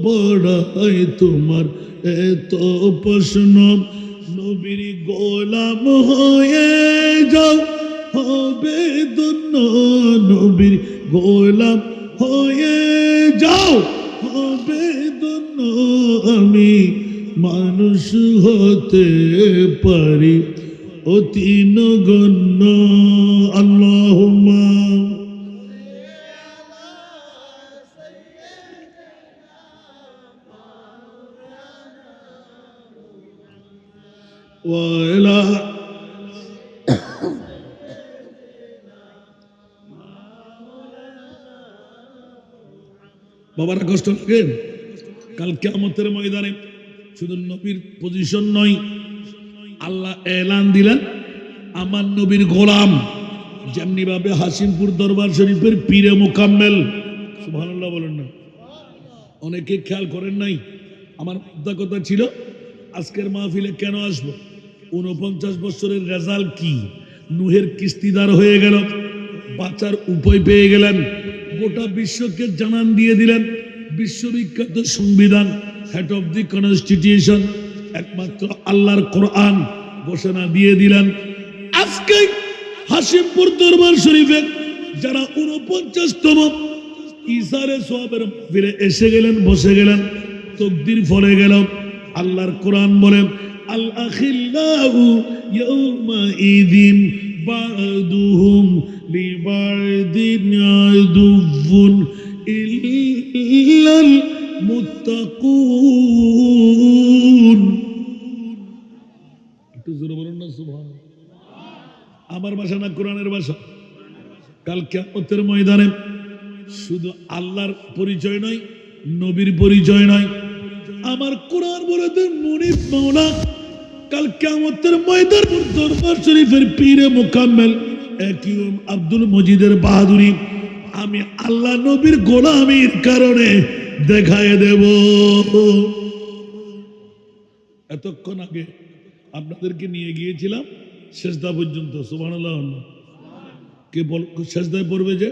বড়াই তোমার এত প্রশ্ন। নবীর গোলাম হয়ে যাও হবে ধন্য, নবীর গোলাম হয়ে যাও হবে ধন্য, আমি মানুষ হতে পারি অতি নগণ্য। আল্লাহুম্মা ওয়া আলা বাবারা কষ্ট লাগেন। কাল কিয়ামতের ময়দানে শুধু নবীর পজিশন নয়, আল্লাহ এলান দিলেন আমার নবীর গোলাম যেমনি ভাবে হাসিমপুর দরবার শরীফের পীরে মোকাম্মেল, সুবহানাল্লাহ বলেন না। অনেকে খেয়াল করেন নাই, আমার মুদ্রা কথা ছিল আজকের মাহফিলে কেন আসবো। 49 বছরের রেজাল্ট কি, নুহের কিস্তিদার হয়ে গেল, বাঁচার উপায় পেয়ে গেলেন, গোটা বিশ্বকে জানান দিয়ে দিলেন বিশ্ববিখ্যাত সংবিধান, হেড অফ দি কনস্টিটিউশন একমাত্র আল্লাহর কোরআন ঘোষণা দিয়ে দিলেন। আজকে হাসিমপুর দরবার শরীফে যারা 49তম ইসারে সোয়াবের ফিরে এসে গেলেন, বসে গেলেন, তকদির ফলে গেল। আল্লাহর কোরআন বলেন আল আখিল্লাহু ইয়াউমা ইদিন বাদুহুম লিবাদিন আদুফুন ইল্লাল মুত্তাকুন। একটু জোরে বলুন না সুবহানাল্লাহ। আমার ভাষা না কোরআনের ভাষা। কাল কিয়ামতের ময়দানে শুধু আল্লাহর পরিচয় নয়, নবীর পরিচয় নয়, আমার কোরআন বলে দেন মুনিফ মাওলা কাল কিয়ামতের ময়দান দরবার শরীফের পীরে মোকাম্মেল একিউম আব্দুল মজিদের বাহাদুরি আমি আল্লাহ নবীর গোলামির কারণে দেখায় দেব। এতক্ষণ আগে আপনাদেরকে নিয়ে গিয়েছিলাম সেজদা পর্যন্ত, সুবহানাল্লাহ। কে বল সেজদায় পড়বে যে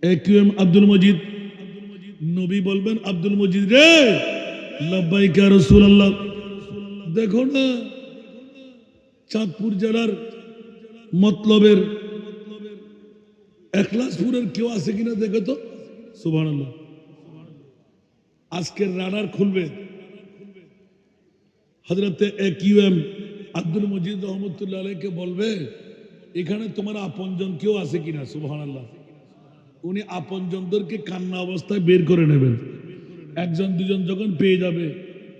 একিউম আব্দুল মজিদ, নবী বলবেন আব্দুল মজিদ রে লাব্বাইকা ইয়া রাসূলুল্লাহ। দেখো না চাঁদপুর জেলার মতলবের এখলাসপুরের কেউ আছে কিনা দেখো তো, সুবহানাল্লাহ। আজকের রাডার খুলবে, হযরতে একিউএম আব্দুল মজিদ রহমতুল্লাহ আলাইহিকে বলবে এখানে তোমার আপনজন কেউ আছে কিনা, সুবহানাল্লাহ। উনি আপনজনদেরকে কান্না অবস্থায় বের করে নেবেন, একজন দুজন যখন পেয়ে যাবে,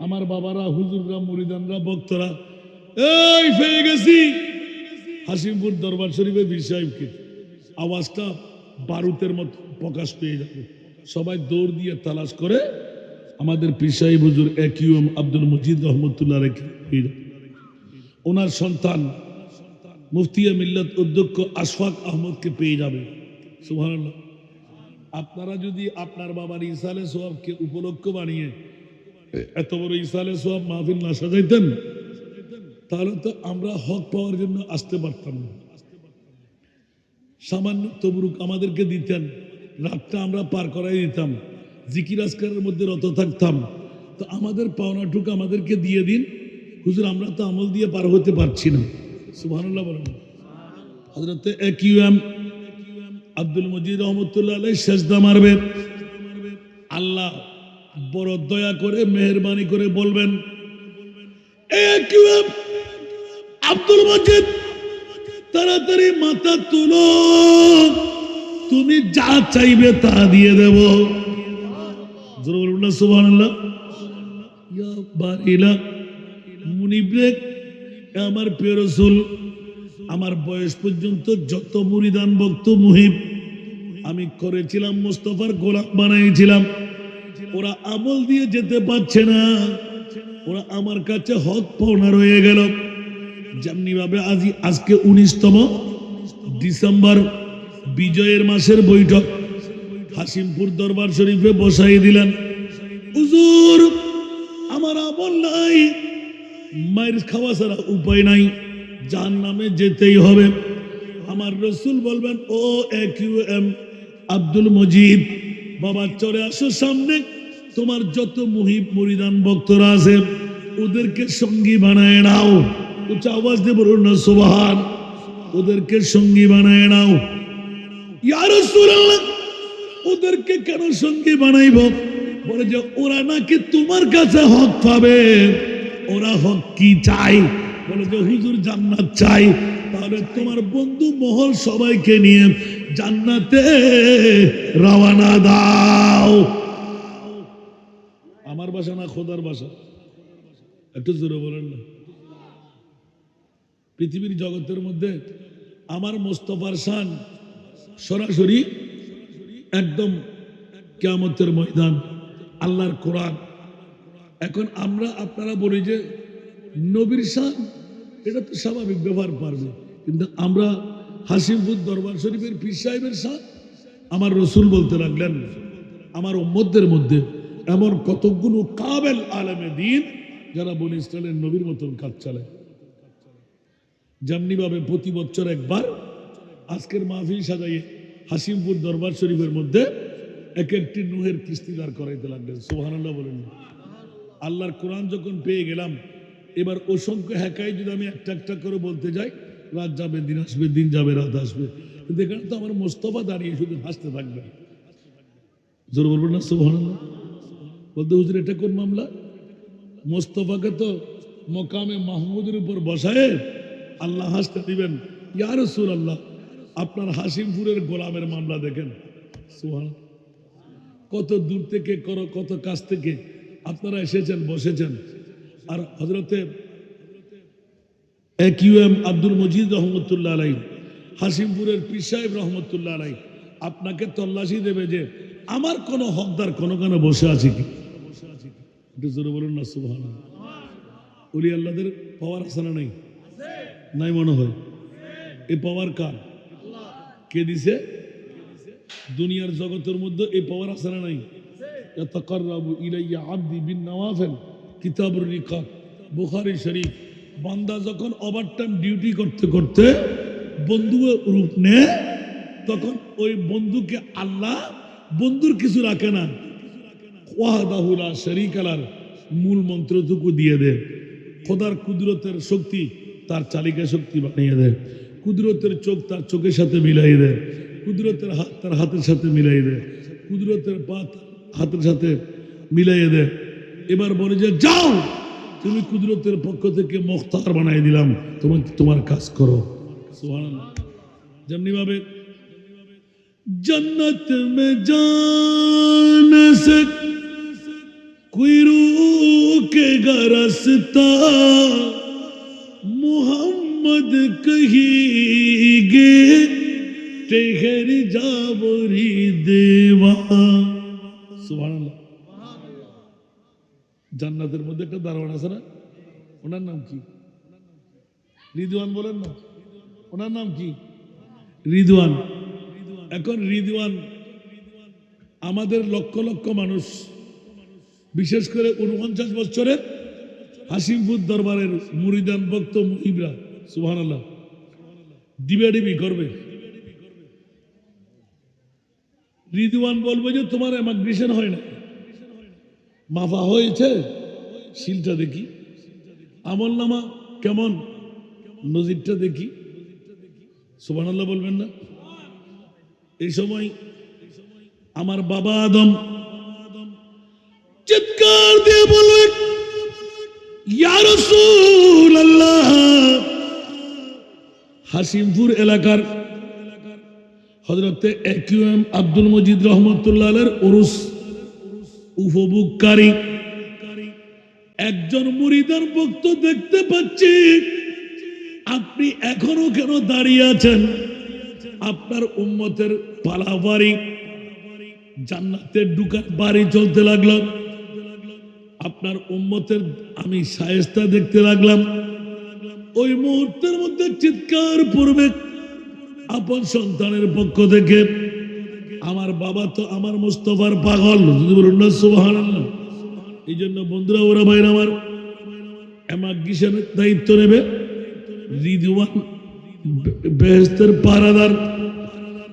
আমার বাবারা, হুজুররা, মুরিদানরা, ভক্তরা, এই পেয়ে গেছি হাসিমপুর দরবার শরীফে পীর সাহেবকে, আওয়াজটা বারুদের মতো প্রকাশ পেয়ে যাবে। সবাই দৌড় দিয়ে তালাশ করে আমাদের পীর সাহেব হুজুর একিউএম আব্দুল মজিদ রহমতুল্লাহ পেয়ে যাবে। ওনার সন্তান মুফতিয়া মিল্লাত অধ্যক্ষ আশফাক আহমদকে পেয়ে যাবে। সুবহানাল্লাহ। আপনারা যদি আপনার বাবার ইসালে সোয়াবকে উপলক্ষ বানিয়ে এত বড় ইসালে সোয়াব মাহফিল না সাজাইতেন, তাহলে তো আমরা হক পাওয়ার জন্য আসতে পারতাম না। সামান্য তবরুক আমাদেরকে দিতেন, রাতটা আমরা পার করাই দিতাম, জিকির আজকারের মধ্যে রত থাকতাম। তো আমাদের পাওনাটুকু আমাদেরকে দিয়ে দিন হুজুর, আমরা তো আমল দিয়ে পার হতে পারছি না। সুবহানাল্লাহ বলেন। হযরত একিউএম আব্দুল মজিদ রহমতুল্লাহ আলাইহি সেজদা মারবে। আল্লাহ বড় দয়া করে মেহেরবানি করে বলবেন, একিউএম আব্দুল মজিদ, তাড়াতাড়ি মাথা তুলো, তুমি যা চাইবে তা দিয়ে দেব। জোরে বলুন না সুবহানাল্লাহ। ইয়া বারিলা মুনিব্রেক, আমার প্রিয় রাসূল, আমার বয়স পর্যন্ত যত মুরিদান ভক্ত মুহিব আমি করেছিলাম, মুস্তাফার গোলাম বানাইছিলাম, ওরা আমল দিয়ে যেতে পারছে না, ওরা আমার কাছে হক পাওনা রয়ে গেল। যেমনি ভাবে আজকে 19তম ডিসেম্বর বিজয়ের মাসের বৈঠক হাসিমপুর দরবার শরীফে বসাই দিলেন। হুজুর, আমার আমল নাই, মায়ের খাওয়া ছাড়া উপায় নাই, জাহান্নামে যেতেই হবে। আমার রসুল বলবেন, ও একিউএম আব্দুল মজিদ, বাবা চলে আসো সামনে, তোমার যত মুহিব মুরিদান ভক্তরা আছে ওদেরকে সঙ্গী বানায় নাও। উচ্চ আওয়াজ দিয়ে বলুন না সুবহান। ওদেরকে সঙ্গী বানায় নাও। ইয়া রাসূলুল্লাহ, ওদেরকে কেন সঙ্গী বানাইব? বলে যে ওরা নাকি তোমার কাছে হক পাবে। ওরা হক কি চাই? বলে যে হুজুর জান্নাত চাই। তাহলে তোমার বন্ধু মহল সবাইকে নিয়ে জান্নাতে রওনা দাও। আমার বাসা না খোদার বাসা? একটু জোরে বলেন না। পৃথিবীর জগতের মধ্যে আমার মোস্তফার শান সরাসরি একদম কিয়ামতের ময়দান, আল্লাহর কোরআন। এখন আমরা আপনারা বলি যে নবীর শান, এটা তো স্বাভাবিক ব্যবহার পারবে, কিন্তু আমরা হাসিমপুর দরবার শরীফের পীর সাহেবের শান আমার রসুল বলতে লাগলেন, আমার উম্মতদের মধ্যে এমন কতগুলো কাবেল আলেমে দ্বীন যারা বনি ইসরাইলের নবীর মতন কাজ চালায়। যেমনি ভাবে প্রতি বছর একবার আজকের মাহফিল সাজাইয়ে হাসিমপুর দরবার শরীফের মধ্যে এক একটি নূহের কিস্তি দাঁড় করাইতে লাগলেন। সুবহানাল্লাহ বলেন। আল্লাহর কোরআন যখন পেয়ে গেলাম, এবার অসংখ্য হ্যাকাই যদি আমি একটা একটা করে বলতে যাই, রাত যাবে দিন আসবে, দিন যাবে রাত আসবে, কিন্তু এখানে তো আমার মোস্তফা দাঁড়িয়ে শুধু হাসতে থাকবে। জোর বলবেন না সুবহানাল্লাহ। বলতে হুজুর এটা কোন মামলা? মোস্তফাকে তো মকামে মাহমুদের উপর বসায় আল্লাহ হাসতে দিবেন। ইয়া রাসূলুল্লাহ, আপনার হাসিমপুরের গোলামের মামলা দেখেন। সুবহানাল্লাহ। কত দূর থেকে, কত কাছ থেকে আপনারা এসেছেন, বসেছেন। আর হযরতে একিউএম আব্দুল মজিদ রহমতুল্লাহ আলাইহি, হাসিমপুরের পীর সাহেব রহমতুল্লাহ আলাইহি আপনাকে তল্লাশি দেবে যে আমার কোন হকদার কোনখানে বসে আছে কি। একটু জোরে বলুন না সুবহানাল্লাহ। ওলি আল্লাহদের পাওয়ার আছে না নাই? নাই মনে হয়। এই পাওয়ার কার? কে দিছে? দুনিয়ার জগতের মধ্যে এই পাওয়ার আছে না নাই? ইয়াতাকাররাবু ইলাইয়া আবদি বিন নওয়াফিল, কিতাবুর রিকাব, বুখারী শরীফ। বান্দা যখন ওভারটাইম ডিউটি করতে করতে বন্ধু রূপ নেয়, তখন ওই বন্ধুকে আল্লাহ বন্ধুর কিছু রাখে না, ওয়াহদাহু লা শারীকা লাহু মূল মন্ত্রটুকু দিয়ে দেয়। খোদার কুদরতের শক্তি তার চালিকা শক্তি বানিয়ে দেয়। কুদরতের চোখ তার চোখের সাথে মিলাই দেয়। কুদরতের হাত তার হাতের সাথে মিলাই দেয়। কুদরতের পা হাতের সাথে মিলাইয়ে দেয়। এবার বলে যে যাও, তুমি কুদরতের পক্ষ থেকে মুখতার বানাই দিলাম, তোমার কাজ করো। সুবহানাল্লাহ। যেমনি ভাবে जन्नत में जाने से کوئی روکے گا رستہ محمد کہیں گے ٹھہر جا بری دیوا সুবহানাল্লাহ জান্নাতের মধ্যে একটা দারোয়ান আছে না ওনার নাম কি রিদওয়ান বলেন না ওনার নাম কি রিদওয়ান এখন রিদওয়ান আমাদের লক্ষ লক্ষ মানুষ বিশেষ করে 49 বছরের হাসিমপুর দরবারের মুরিদান ভক্ত মুহিবরা সুবহানাল্লাহ ডিবেডিবি করবে রিদওয়ান বলবে যে তোমার ইমিগ্রেশন হয় না মাফা হয়েছে সিলটা দেখি আমলনামা কেমন নজিরটা দেখি সুবহানাল্লাহ বলবেন না এই সময় আমার বাবা আদম চিৎকার দিয়ে বলবে ইয়া রাসূলুল্লাহ হাসিমপুর এলাকার হযরতে একিউএম আব্দুল মজিদ রহমতুল্লাহ আলাইহির উরুস উপভোগকারী একজন মুরিদার ভক্ত দেখতে পাচ্ছি আপনি এখনো কেন দাঁড়িয়ে আছেন আপনার উম্মতের পালাবাড়ি জান্নাতে ঢুকার বাড়ি চলতে লাগলাম আপনার উম্মতের আমি শায়েস্তা দেখতে লাগলাম ওই মুহূর্তের মধ্যে চিৎকার পড়বে আপন সন্তানের পক্ষ থেকে আমার বাবা তো আমার মুস্তাফার পাগল যদি বলুন না সুবহানাল্লাহ এই জন্য বন্ধুরা ওরা ভাইরা আমার ইমিগ্রেশনের দায়িত্ব নেবে রিদওয়ান বেহেশতের পাহারাদার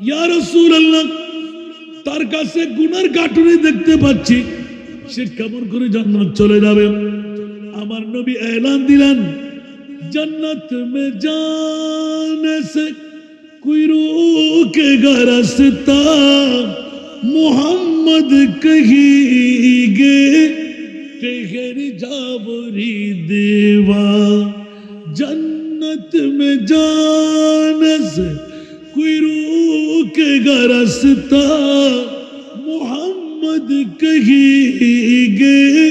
ইয়া রাসূলুল্লাহ তার কাছে গুনার কাটুনি দেখতে পাচ্ছি সে কেমন করে জান্নাত চলে যাবে আমার নবী এলান দিলেন জান্নাত মে জানে সে کوئی روکے گا رستہ محمد کہیں گے ٹھہر جا بری دیوا جنت میں جانے سے کوئی روکے گا رستہ محمد کہیں گے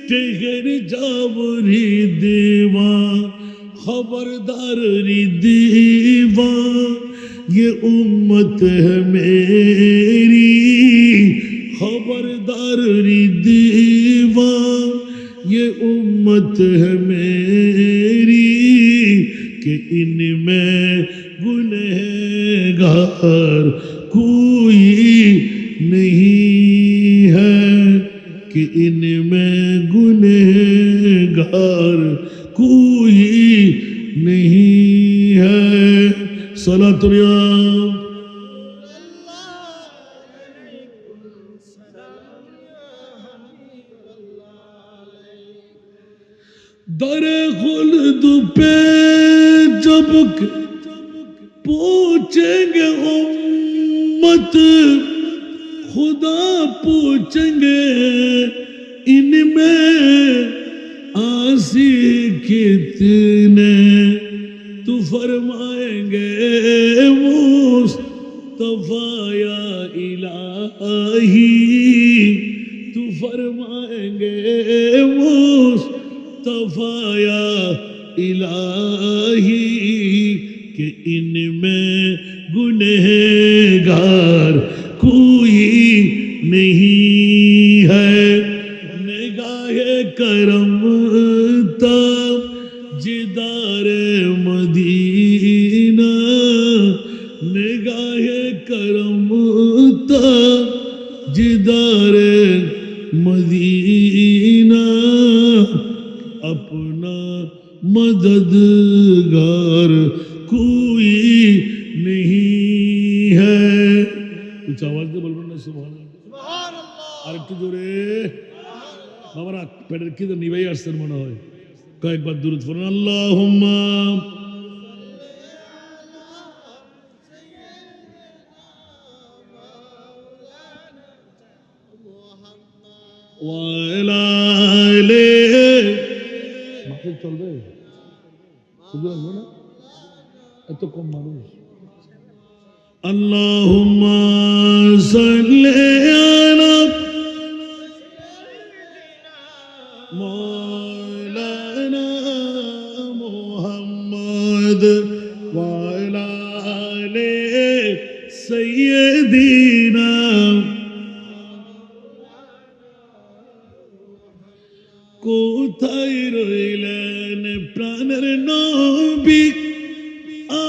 ٹھہر جا بری دیوا خبردار ری دیوا یہ امت ہے میری خبردار ری دیوا یہ امت ہے میری کہ ان میں گنہگار کوئی نہیں ہے کہ ان میں گنہگار کوئی نہیں ہے صلاۃ اليوم در خلد پہ جب پوچھیں گے امت خدا پوچھیں گے ان میں آسی کتنے تو فرمائیں گے مصطفیٰ یا الہی تو فرمائیں گے مصطفیٰ یا الہی کہ ان میں گنہگار کوئی نہیں ہے نگاہ کرم جدار مدینہ نگاہ کرم جدار مدینہ اپنا مددگار کوئی نہیں ہے کچھ آواز دے بول رہا سبحان اللہ اور ایک جوڑے বাবারা পেটের খিদে নিভাই আসছেন মনে হয় কয়েকবার দুরূদ পড়ুন আল্লাহুম্মা ওয়া আলা মাহফিল চলবে শুধু আসবে না এত কম মানুষ আল্লাহুম্মা সাল্লি আলা محمد وعلى آل سيدنا কোথায় রইলেন প্রাণের নবী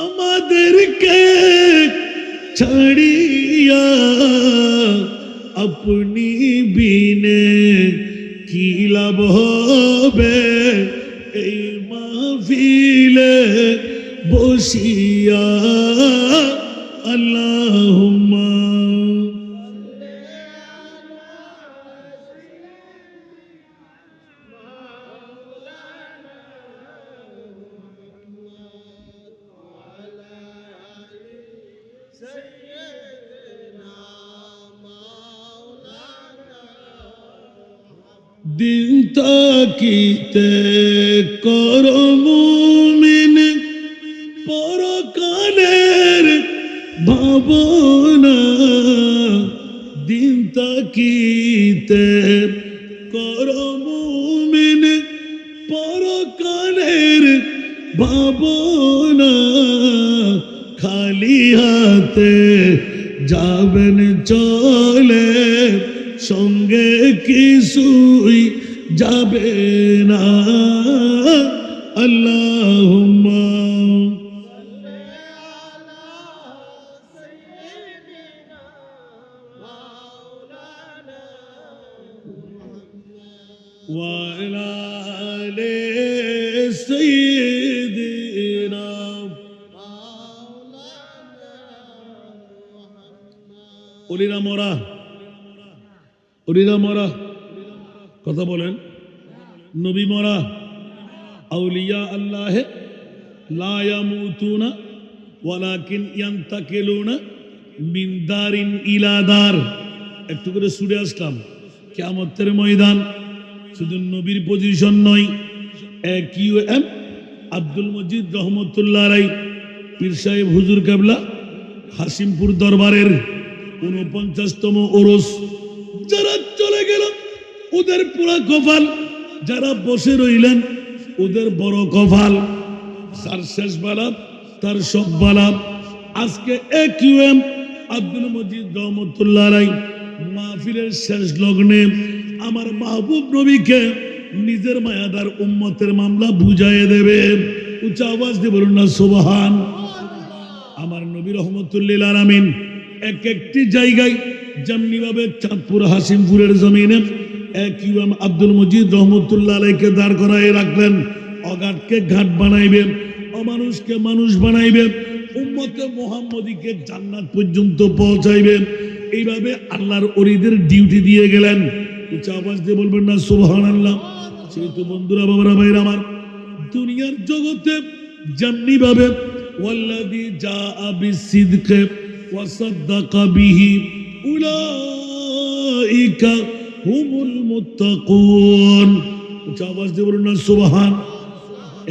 আমাদেরকে ছাড়িয়া আপনি বিনে কি লাভ হবে এই মাহফিলে বসিয়া আল্লাহুম্মা দিন তাকিতে কর মুমিন পরকালের ভাবনা দিন তাকিতে কর মুমিন পরকালের ভাবনা খালি হাতে যাবেন চলে সঙ্গে কিছুই যাবে না আল্লাহুম্মা ওয়া আলা আলি সাইয়্যিদিনা ওলিরা মরা কথা বলেন নবী মরা আউলিয়া আল্লাহ লা ইয়ামুতুনা ওয়ালাকিন ইয়ান্তাকিলুনা মিন দারিন ইলা দার একটু করে সুরে আসলাম কিয়ামতের ময়দান শুধু নবীর পজিশন নয় AQM আব্দুল মজিদ রহমতুল্লাহ আলাইহি পীর সাহেব হুজুর কেবলা হাসিমপুর দরবারের 49তম ওরস যারা চলে গেল ওদের পুরা কপাল যারা বসে রইলেন ওদের বড় কপাল যার শেষ বেলা তার সব বেলা আজকে AQM আব্দুল মজিদ রহমতুল্লাহ আলাইহি মাহফিলের শেষ লগ্নে আমার মাহবুব নবীকে নিজের মায়াদার উম্মতের মামলা বুঝাইয়ে দেবে উচ্চ আওয়াজ দিয়ে বলুন না সুবহান আমার নবী রহমতুল্লিল আলামিন এক একটি জায়গায় যেমনি ভাবে চাঁদপুর হাসিমপুরের জমিনে AQM আব্দুল মজিদ রহমতুল্লাহ আলাইহিকে দাঁড় করায় রাখলেন অঘাটকে ঘাট বানাইবেন অমানুষকে মানুষ বানাইবেন উম্মতে মুহাম্মদীকে জান্নাত পর্যন্ত পৌঁছাইবেন এইভাবে আল্লাহর ওলিদের ডিউটি দিয়ে গেলেন উচ্চ আওয়াজ দিয়ে বলবেন না সুবহানাল্লাহ সেহেতু বন্ধুরা বাবারা ভাইরা আমার দুনিয়ার জগতে যেমনি ভাবে ওয়াল্লাযী জাআ বিসিদকি ওয়া সাদ্দাকা বিহি উলাইকা হুমুল মুত্তাকুন উচ্চ আওয়াজ দিয়ে বলুন না সুবহান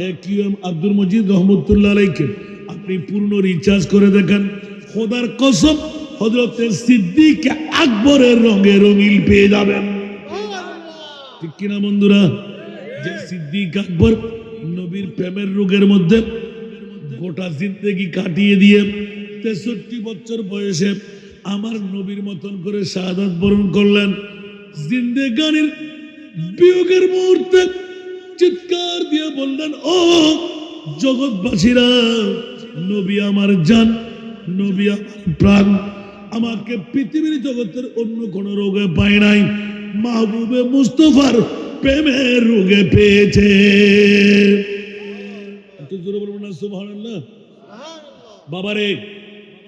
AQM আব্দুল মজিদ রহমতুল্লাহ আলাইহিকে আপনি পূর্ণ রিচার্জ করে দেখেন খোদার কসম হযরত সিদ্দিক আকবরের রঙে রঙিল পেয়ে যাবেন ঠিক কিনা বন্ধুরা যে সিদ্দিক আকবর নবীর প্রেমের রোগের মধ্যে গোটা জিন্দেগি কাটিয়ে দিয়ে 63 বছর বয়সে আমার নবীর মতন করে শাহাদাত বরণ করলেন জিন্দেগানির বিয়োগের মুহূর্তে চিৎকার দিয়ে বললেন ও জগৎবাসীরা নবী আমার জান নবী আমার প্রাণ আমাকে পৃথিবীর জগতের অন্য কোন রোগে পায় নাই মাহবুবে মুস্তফার প্রেমের রোগে পেয়েছে একটু জোরে বলবেন না সুবহানাল্লাহ বাবারে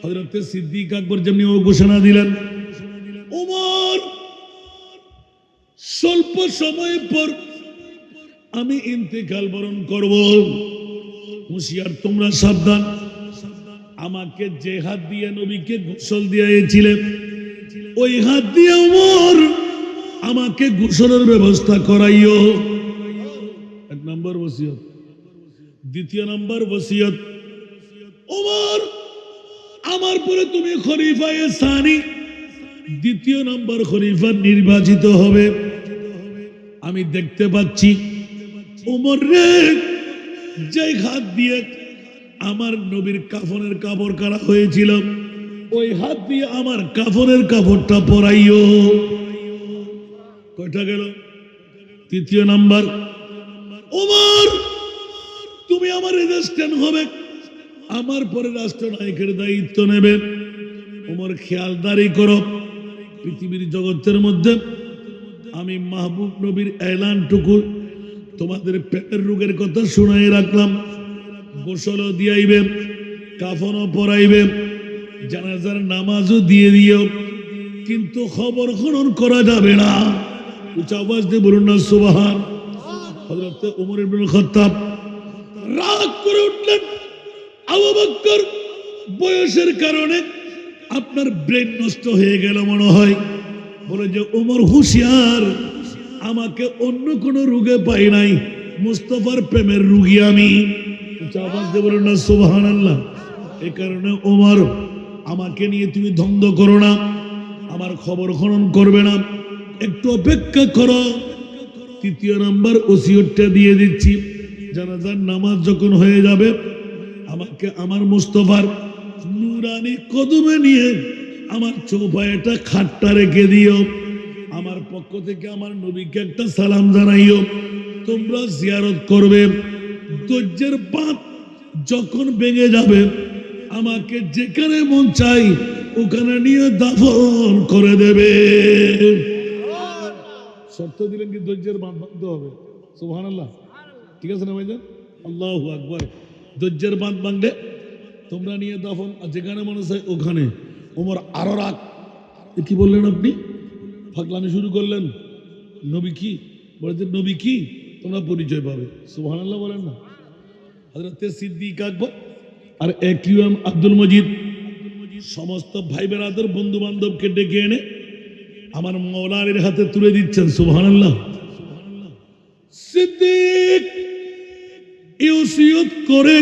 হযরত সিদ্দিক আকবর যেমনি ও ঘোষণা দিলেন ওমর স্বল্প সময় পর আমি ইন্তেকাল বরণ করব হুঁশিয়ার তোমরা সাবধান আমাকে যে হাত দিয়ে নবীকে গোসল দিয়েছিলেন ওই হাত দিয়ে ওমর আমাকে গোসলের ব্যবস্থা করাইও এক নম্বর ওসিয়ত দ্বিতীয় নম্বর ওসিয়ত ওমর আমার পরে তুমি খলিফায়ে সানি দ্বিতীয় নম্বর খলিফা নির্বাচিত হবে আমি দেখতে পাচ্ছি ওমর রে যে হাত দিয়ে আমার নবীর কাফনের কাপড় কাটা হয়েছিল, ওই হাত দিয়ে আমার কাফনের কাপড়টা পরাইও। কয়টা গেল? তৃতীয় নাম্বার, ওমর তুমি আমার রেজিস্ট্যান্ট হবে, আমার পরে রাষ্ট্রনায়কের দায়িত্ব নেবে। ওমর খেয়ালদারি করো, পৃথিবীর জগতের মধ্যে আমি মাহবুব নবীর এলানটুকু তোমাদের পেটের রোগের কথা শোনাই রাখলাম। গোসলও দিয়াইবে, কাফনও পরাইবে, জানাজার নামাজও দিয়ে দিও, কিন্তু খবর খনন করা যাবে না। উচ্চ আওয়াজ দিয়ে বলুন না সুবহান। হযরত ওমর ইবনে খাত্তাব রাগ করে উঠলেন, আবু বকর বয়সের কারণে আপনার ব্রেন নষ্ট হয়ে গেল মনে হয়। বলে যে ওমর হুঁশিয়ার, আমাকে অন্য কোন রোগে পাই নাই, মুস্তাফার প্রেমের রোগী আমি। আওয়াজ দিয়ে বলুন না সুবহানাল্লাহ। এই কারণে ওমর, আমাকে নিয়ে তুমি দ্বন্দ্ব করো না, আমার খবর খনন করবে না, একটু অপেক্ষা করো। তৃতীয় নাম্বার ওসিয়তটা দিয়ে দিচ্ছি, জানাজার নামাজ যখন হয়ে যাবে আমাকে আমার মুস্তাফার নূরানি কদমে নিয়ে আমার চৌপায়টা খাটটা রেখে দিও। আমার পক্ষ থেকে আমার নবীকে একটা সালাম জানাইও, তোমরা জিয়ারত করবে। ধৈর্যের বাঁধ যখন ভেঙে যাবে আমাকে যেখানে মন চাই ওখানে নিয়ে দাফন করে দেবে। শর্ত দিলেন কি ধৈর্যের বাঁধ বাঁধতে হবে। সুবহানাল্লাহ, ঠিক আছে না ভাইজান? আল্লাহু আকবার। ধৈর্যের বাঁধ ভাঙলে তোমরা নিয়ে দাফন, যেখানে মনে চাই ওখানে। ওমর আরো রাগ, কি বললেন আপনি? ফাগলামি শুরু করলেন। নবী কি বলেছেন? নবী কি তোমরা পরিচয় পাবে। সুবহানাল্লাহ বলেন না। হযরত সিদ্দিক আকবর আর একিউএম আব্দুল মজিদ সমস্ত ভাই বেরাদর বন্ধু বান্ধবকে ডেকে এনে আমার মওলার হাতে তুলে দিচ্ছেন। সুবহানাল্লাহ। সিদ্দিক ওসিয়ত করে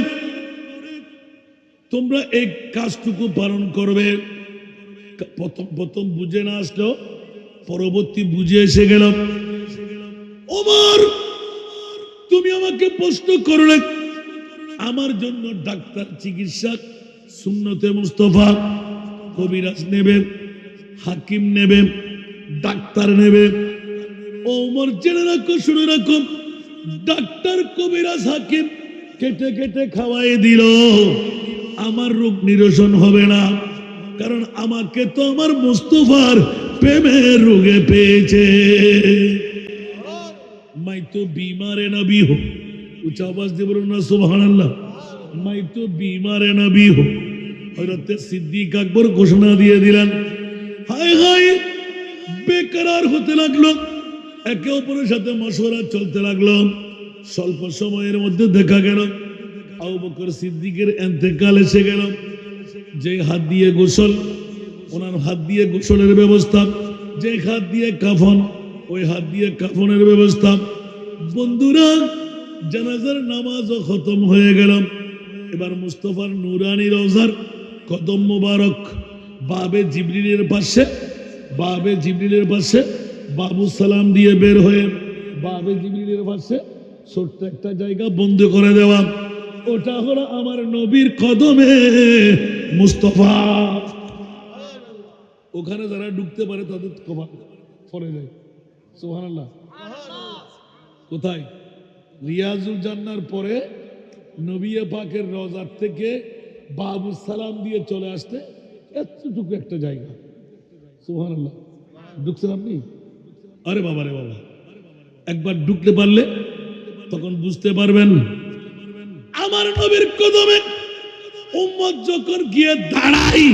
তোমরা এক কাজটুকু পালন করবে। প্রথম বুঝে না আসলো, পরবর্তী বুঝে এসে গেল। ওমর তুমি আমাকে প্রশ্ন করলে, আমার জন্য ডাক্তার চিকিৎসক সুন্নতে মুস্তাফা কবিরাজ নেবে, হাকিম নেবে, ডাক্তার নেবে। ওমর জেনে রাখো, শুনে রাখো, ডাক্তার কবিরাজ হাকিম কেটে কেটে খাওয়াই দিল, আমার রোগ নিরসন হবে না। কারণ আমাকে তো আমার মুস্তাফার প্রেমের রোগে পেয়েছে। মাই তো বিমারে নবী হো, উচ্চ আওয়াজ দিয়ে বলুন না সুবহানাল্লাহ। মাই তো বিমারে নবী হো। হযরত সিদ্দিক আকবর ঘোষণা দিয়ে দিলেন। হায় হায়, বেকরার হতে লাগলো, একে অপরের সাথে মশওয়ারা চলতে লাগলো। স্বল্প সময়ের মধ্যে দেখা গেল আবু বকর সিদ্দিকের ইন্তেকাল এসে গেল। যে হাত দিয়ে গোসল, ওনার হাত দিয়ে গোসলের ব্যবস্থা, যে হাত দিয়ে কাফন, ওই হাত দিয়ে কাফনের ব্যবস্থা। বন্ধুরা, জানাজার নামাজও খতম হয়ে গেল। এবার মুস্তাফার নূরানি রওজার কদম মোবারক বাবে জিবরিলের পাশে বাবু সালাম দিয়ে বের হয়ে বাবে জিবরিলের পাশে ছোট্ট একটা জায়গা বন্ধ করে দেওয়া, ওটা হলো আমার নবীর কদমে মুস্তাফা। ওখানে যারা ঢুকতে পারে তাদের কপাল পড়ে যায়। সুবহানাল্লাহ। কোথায়? রিয়াজুল জান্নার পরে নবী পাকের রওজার থেকে বাবু সালাম দিয়ে চলে আসতে এতটুকু একটা জায়গা। সুবহানাল্লাহ। ঢুকছেন আপনি? আরে বাবা রে বাবা, একবার ঢুকতে পারলে তখন বুঝতে পারবেন আমার নবীর কদমে উম্মত যখন গিয়ে দাঁড়াই,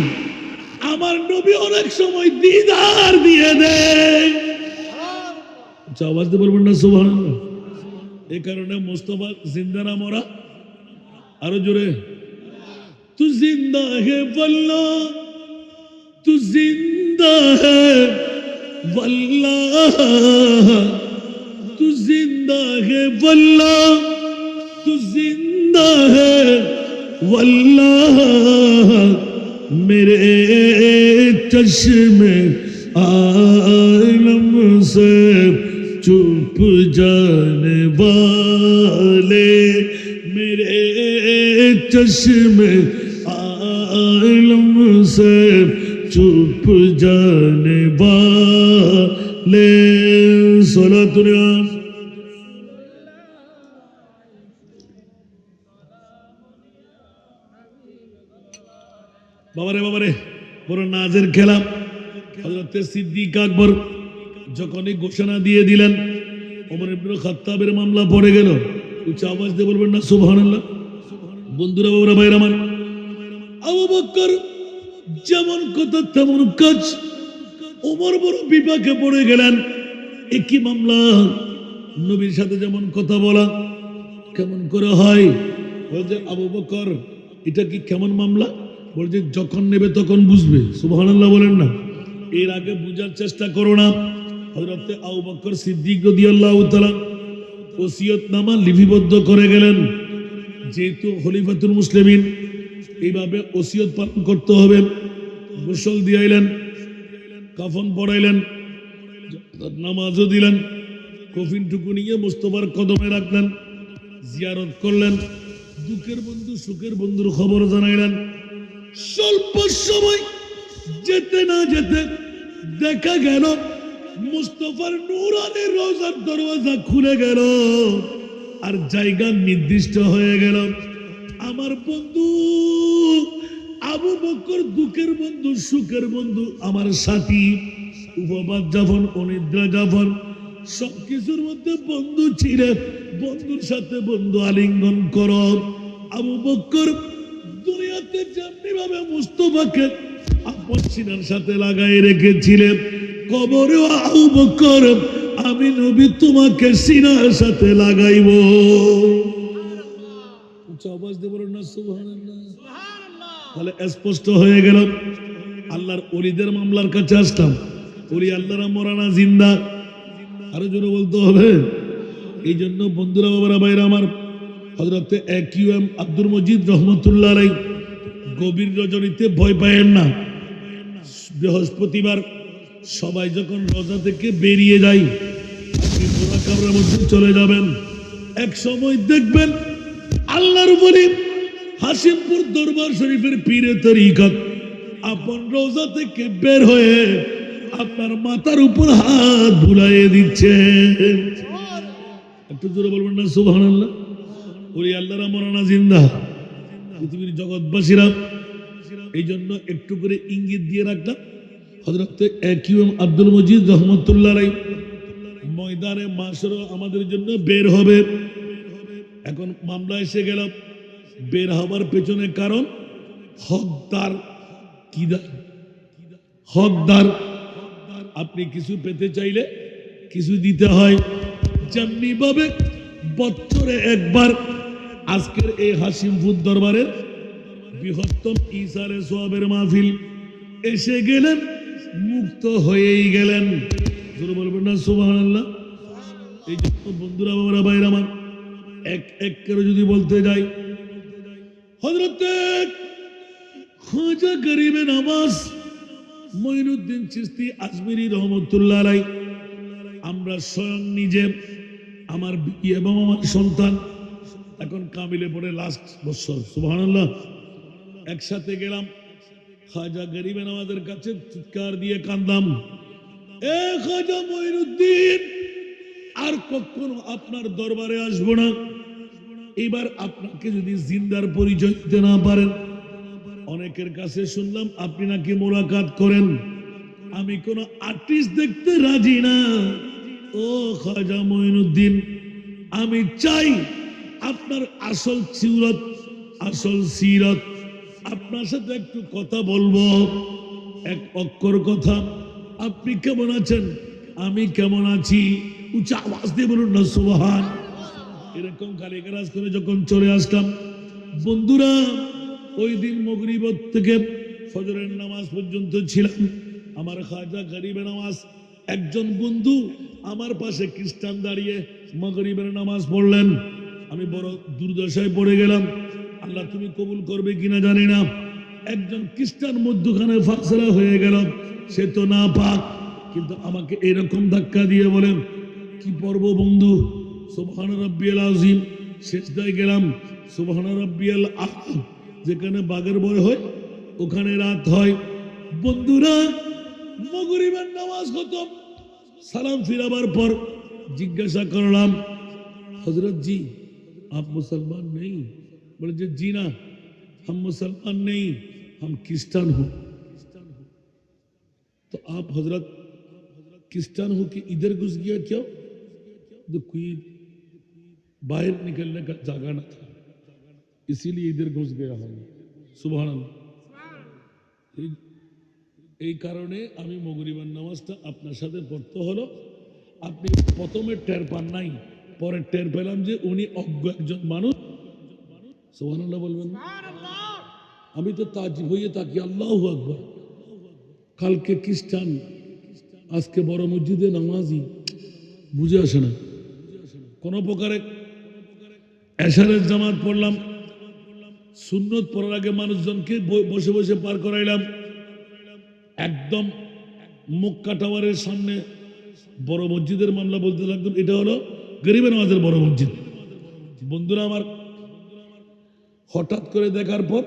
আমার নবী অনেক সময় দিদার দিয়ে দেয়। আওয়াজ দিয়ে বলবেন না সুবহানাল্লাহ। এই কারণে মুস্তাফা জিন্দা না মরা? আরো জোরে, তু জিন্দা হে বল্লাহ, তু জিন্দা হে বল্লাহ, তু জিন্দা হে বল্লাহ, তু জিন্দা হে वल्लाह मेरे चश्मे आलम से चुप जाने वाले, मेरे चश्मे आलम से चुप जाने वाले सलातुल्ला বাবারে বড় নাজের খেলা। হযরত সিদ্দিক আকবর যখনই ঘোষণা দিয়ে দিলেন ওমর ইবনে খাত্তাবের মামলা পড়ে গেল, উচ্চ আওয়াজ দিয়ে বলবেন না সুবহানাল্লাহ। বন্ধুরা বাবারা ভাইরা আমার, আবু বকর যেমন কথা তেমন কাজ। ওমর বড় বিপাকে পড়ে গেলেন, একই মামলা, নবীর সাথে যেমন কথা বলা কেমন করে হয়। বলছে আবু বকর এটা কি কেমন মামলা? বলছে যখন নেবে তখন বুঝবে। সুবহানাল্লাহ বলেন না, এর আগে বুঝার চেষ্টা করো না। হযরত আবু বকর সিদ্দিক রাদিয়াল্লাহু তাআলা ওসিয়তনামা লিপিবদ্ধ করে গেলেন, যেহেতু খলিফাতুল মুসলিমিন এইভাবে ওসিয়ত পালন করতে হবে। গোসল দিয়াইলেন, কাফন পড়াইলেন, নামাজও দিলেন, কফিনটুকু নিয়ে মুস্তাফার কদমে রাখলেন, জিয়ারত করলেন, দুঃখের বন্ধু সুখের বন্ধুর খবর জানাইলেন। স্বল্প সময় যেতে না যেতে দেখা গেল মুস্তাফার নূরানী রওজার দরওয়াজা খুলে গেল আর জায়গা নির্দিষ্ট হয়ে গেল। আমার বন্ধু আবু বকর দুঃখের বন্ধু সুখের বন্ধু, আমার সাথী, উপবাস যাপন অনিদ্রা যাপন সবকিছুর মধ্যে বন্ধু ছিলেন। বন্ধুর সাথে বন্ধু আলিঙ্গন করো। আবু বকর দুনিয়াতে যেমনি ভাবে মুস্তাফাকে আপন সিনার সাথে লাগাই রেখেছিলেন, কবরেও আবু বকর আমি নবী তোমাকে সিনার সাথে লাগাইব। আওয়াজ দিয়ে বলুন না সুবহানাল্লাহ। তাহলে স্পষ্ট হয়ে গেল। আল্লাহর ওলিদের মামলার কাছে আসলাম। ওলি আল্লাহরা মরানা জিন্দা, আরো জোরে বলতে হবে। এই জন্য বন্ধুরা বাবারা ভাইরা আমার, হযরত কিউএম আব্দুল মজিদ রহমতুল্লাহ আলাইহি গভীর রজনীতে ভয় পায়েন না। বৃহস্পতিবার সবাই যখন রোজা থেকে বেরিয়ে যায়, আপনি মুরাকাবার মধ্যে চলে যাবেন। এক সময় দেখবেন আল্লাহর ওলি হাশিমপুর দরবার শরীফের পীরে তরিকত আপন রোজা থেকে বের হয়ে আপনার মাথার উপর হাত বুলাইয়ে দিচ্ছে। একটু জোরে বলবেন না সুবহানাল্লাহ। ওই আল্লাহরা মরানা জিন্দা, পৃথিবীর জগৎবাসীরা। এই জন্য একটু করে ইঙ্গিত দিয়ে রাখলাম। হযরত কিউএম আব্দুল মজিদ রহমতুল্লাহ আলাইহি ময়দানে মাশর আমাদের জন্য বের হবে। এখন মামলা এসে গেল। বের হবার পেছনে কারণ হকদার। কি হকদার? আপনি কিছু পেতে চাইলে কিছু দিতে হয়। যেমনি ভাবে বছরে একবার আজকের এই হাশিমপুর দরবারের বৃহত্তম ইসারে সোয়াবের মাহফিল এসে গেলেন, মুক্ত হয়েই গেলেন। জোরে বলবেন না সুবহানাল্লাহ। এই জন্য বন্ধুরা বাবারা ভাইরা আমার, এক এক করে যদি বলতে যাই, হযরত খাজা গরিবে নওয়াজ মঈনুদ্দিন চিশতি আজমিরি রহমতুল্লাহ আলাইহি, আমরা স্বয়ং নিজে, আমার বিবি এবং আমার সন্তান এখন কামিলে পড়ে লাস্ট বছর, সুবহানাল্লাহ, একসাথে গেলাম খাজা গরিবে নওয়াজের কাছে, চিৎকার দিয়ে কান্দাম, এ খাজা মঈনুদ্দিন, আর কখনো আপনার দরবারে আসবো না। এবার আপনাকে যদি জিন্দার পরিচয় দিতে না পারেন, অনেকের কাছে শুনলাম আপনি নাকি মোলাকাত করেন, আমি কোন আর্টিস্ট দেখতে রাজি না। ও খাজা মঈনুদ্দিন, আমি চাই আপনার আসল সিরত, আসল সিরত, আপনার সাথে একটু কথা বলবো, এক অক্ষর কথা। আপনি কেমন আছেন? আমি কেমন আছি? উচ্চ আওয়াজ দিয়ে বলুন না সুবহান। এরকম গালিগালাজ করে যখন চলে আসলাম, বন্ধুরা ওই দিন মাগরিব থেকে ফজরের নামাজ পর্যন্ত ছিলাম। আমার খাজা গরিবে নওয়াজ একজন বন্ধু আমার পাশে খ্রিস্টান দাঁড়িয়ে মাগরিবের নামাজ পড়লেন। আমি বড় দুর্দশায় পড়ে গেলাম। আল্লাহ তুমি কবুল করবে কিনা জানি না। একজন খ্রিস্টান মধ্যখানে ফাসলা হয়ে গেল, সে তো না পাক, কিন্তু আমাকে এরকম ধাক্কা দিয়ে বলেন কি পড়ব বন্ধু? সুবহান রাব্বিয়াল আযীম। সেজদায় গেলাম, সুবহান রাব্বিয়াল আ'লা, যেখানে বাঘের ভয় হয় ওখানে রাত হয়। বন্ধুরা, মাগরিবের নামাজ খতম, সালাম ফিরাবার পর জিজ্ঞাসা করলাম, হযরত জি आप मुसलमान नहीं? बोले जी ना, हम मुसलमान नहीं, हम क्रिश्चियन हो। तो आप हजरत क्रिश्चियन हो कि इधर घुस गया क्यों? तो कोई बाहर निकलने का जगह न था, इसीलिए इधर घुस गया हम। सुभान अल्लाह। এই কারণে আমি মাগরিবের নামাজটা আপনার সাথে পড়তে হলো। আপনি প্রথমে টের পান নাই, পরে টের পেলাম যে উনি অজ্ঞ একজন মানুষ। সুবহানাল্লাহ বলবেন না? আমি তো তাজিব হয়ে থাকি, আল্লাহু আকবার। কালকে খ্রিস্টান, আজকে বড় মসজিদে নামাজি, বুঝে আসে না। কোন প্রকারে এশারের জামাত পড়লাম, সুন্নত পড়ার আগে মানুষজনকে বসে বসে পার করাইলাম। একদম মক্কা টাওয়ারের সামনে বড় মসজিদের মামলা বলতে লাগলাম, এটা হলো গরিবের নামাজের বড় মসজিদ। বন্ধুরা আমার, হঠাৎ করে দেখার পর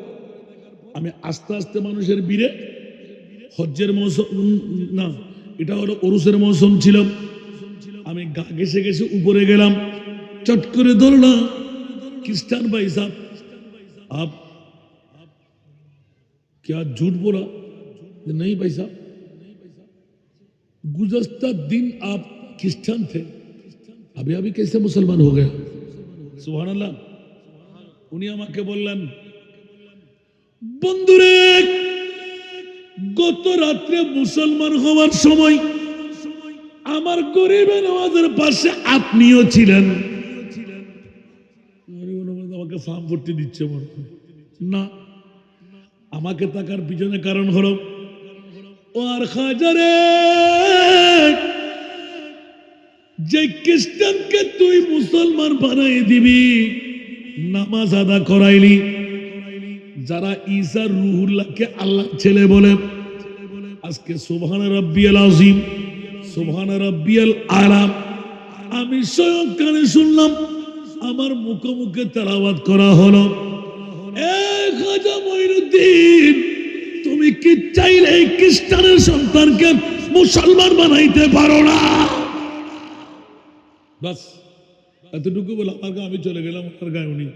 আমি আস্তে আস্তে মানুষের ভিড়ে, হজ্জের মৌসুম না, এটা হলো ওরুসের মৌসুম ছিল, আমি গা ঘেসে ঘেসে উপরে গেলাম, চট করে ধরলাম, খ্রিস্টান भाई साहब आप क्या झूठ बोला? नहीं भाई साहब, गुज़श्ता दिन आप क्रिश्चियन थे, अभी अभी कैसे मुसलमान हो गया? सुभान अल्लाह। উনি আমাকে বললেন, বন্ধুরে, গত রাত্রে মুসলমান হওয়ার সময় আমার গরিবে নামাজের পাশে আপনিও ছিলেন। আমাকে ফার্ম ভর্তি দিচ্ছে না, আমাকে তাকার পিছনে কারণ হলো, ও আর খাজারে, যে খ্রিস্টানকে তুই মুসলমান বানাই দিবি, নামাজ আদা করাইলি, যারা ঈসা রুহুল্লাহকে আল্লাহ ছেলে বলে, আজকে সুবহান রাব্বিয়াল আযীম, সুবহান রাব্বিয়াল আ'লা, আমি স্বয়ং কানে শুনলাম, আমার মুখে মুখে তেলাওয়াত করা হলো। খাজা মঈনুদ্দিন, তুমি কি চাইলে এই খ্রিস্টানের সন্তানকে মুসলমান বানাইতে পারো না? বাস এতটুকু বলে আমার গায়ে আমি চলে গেলাম, আমার গায়ে উনি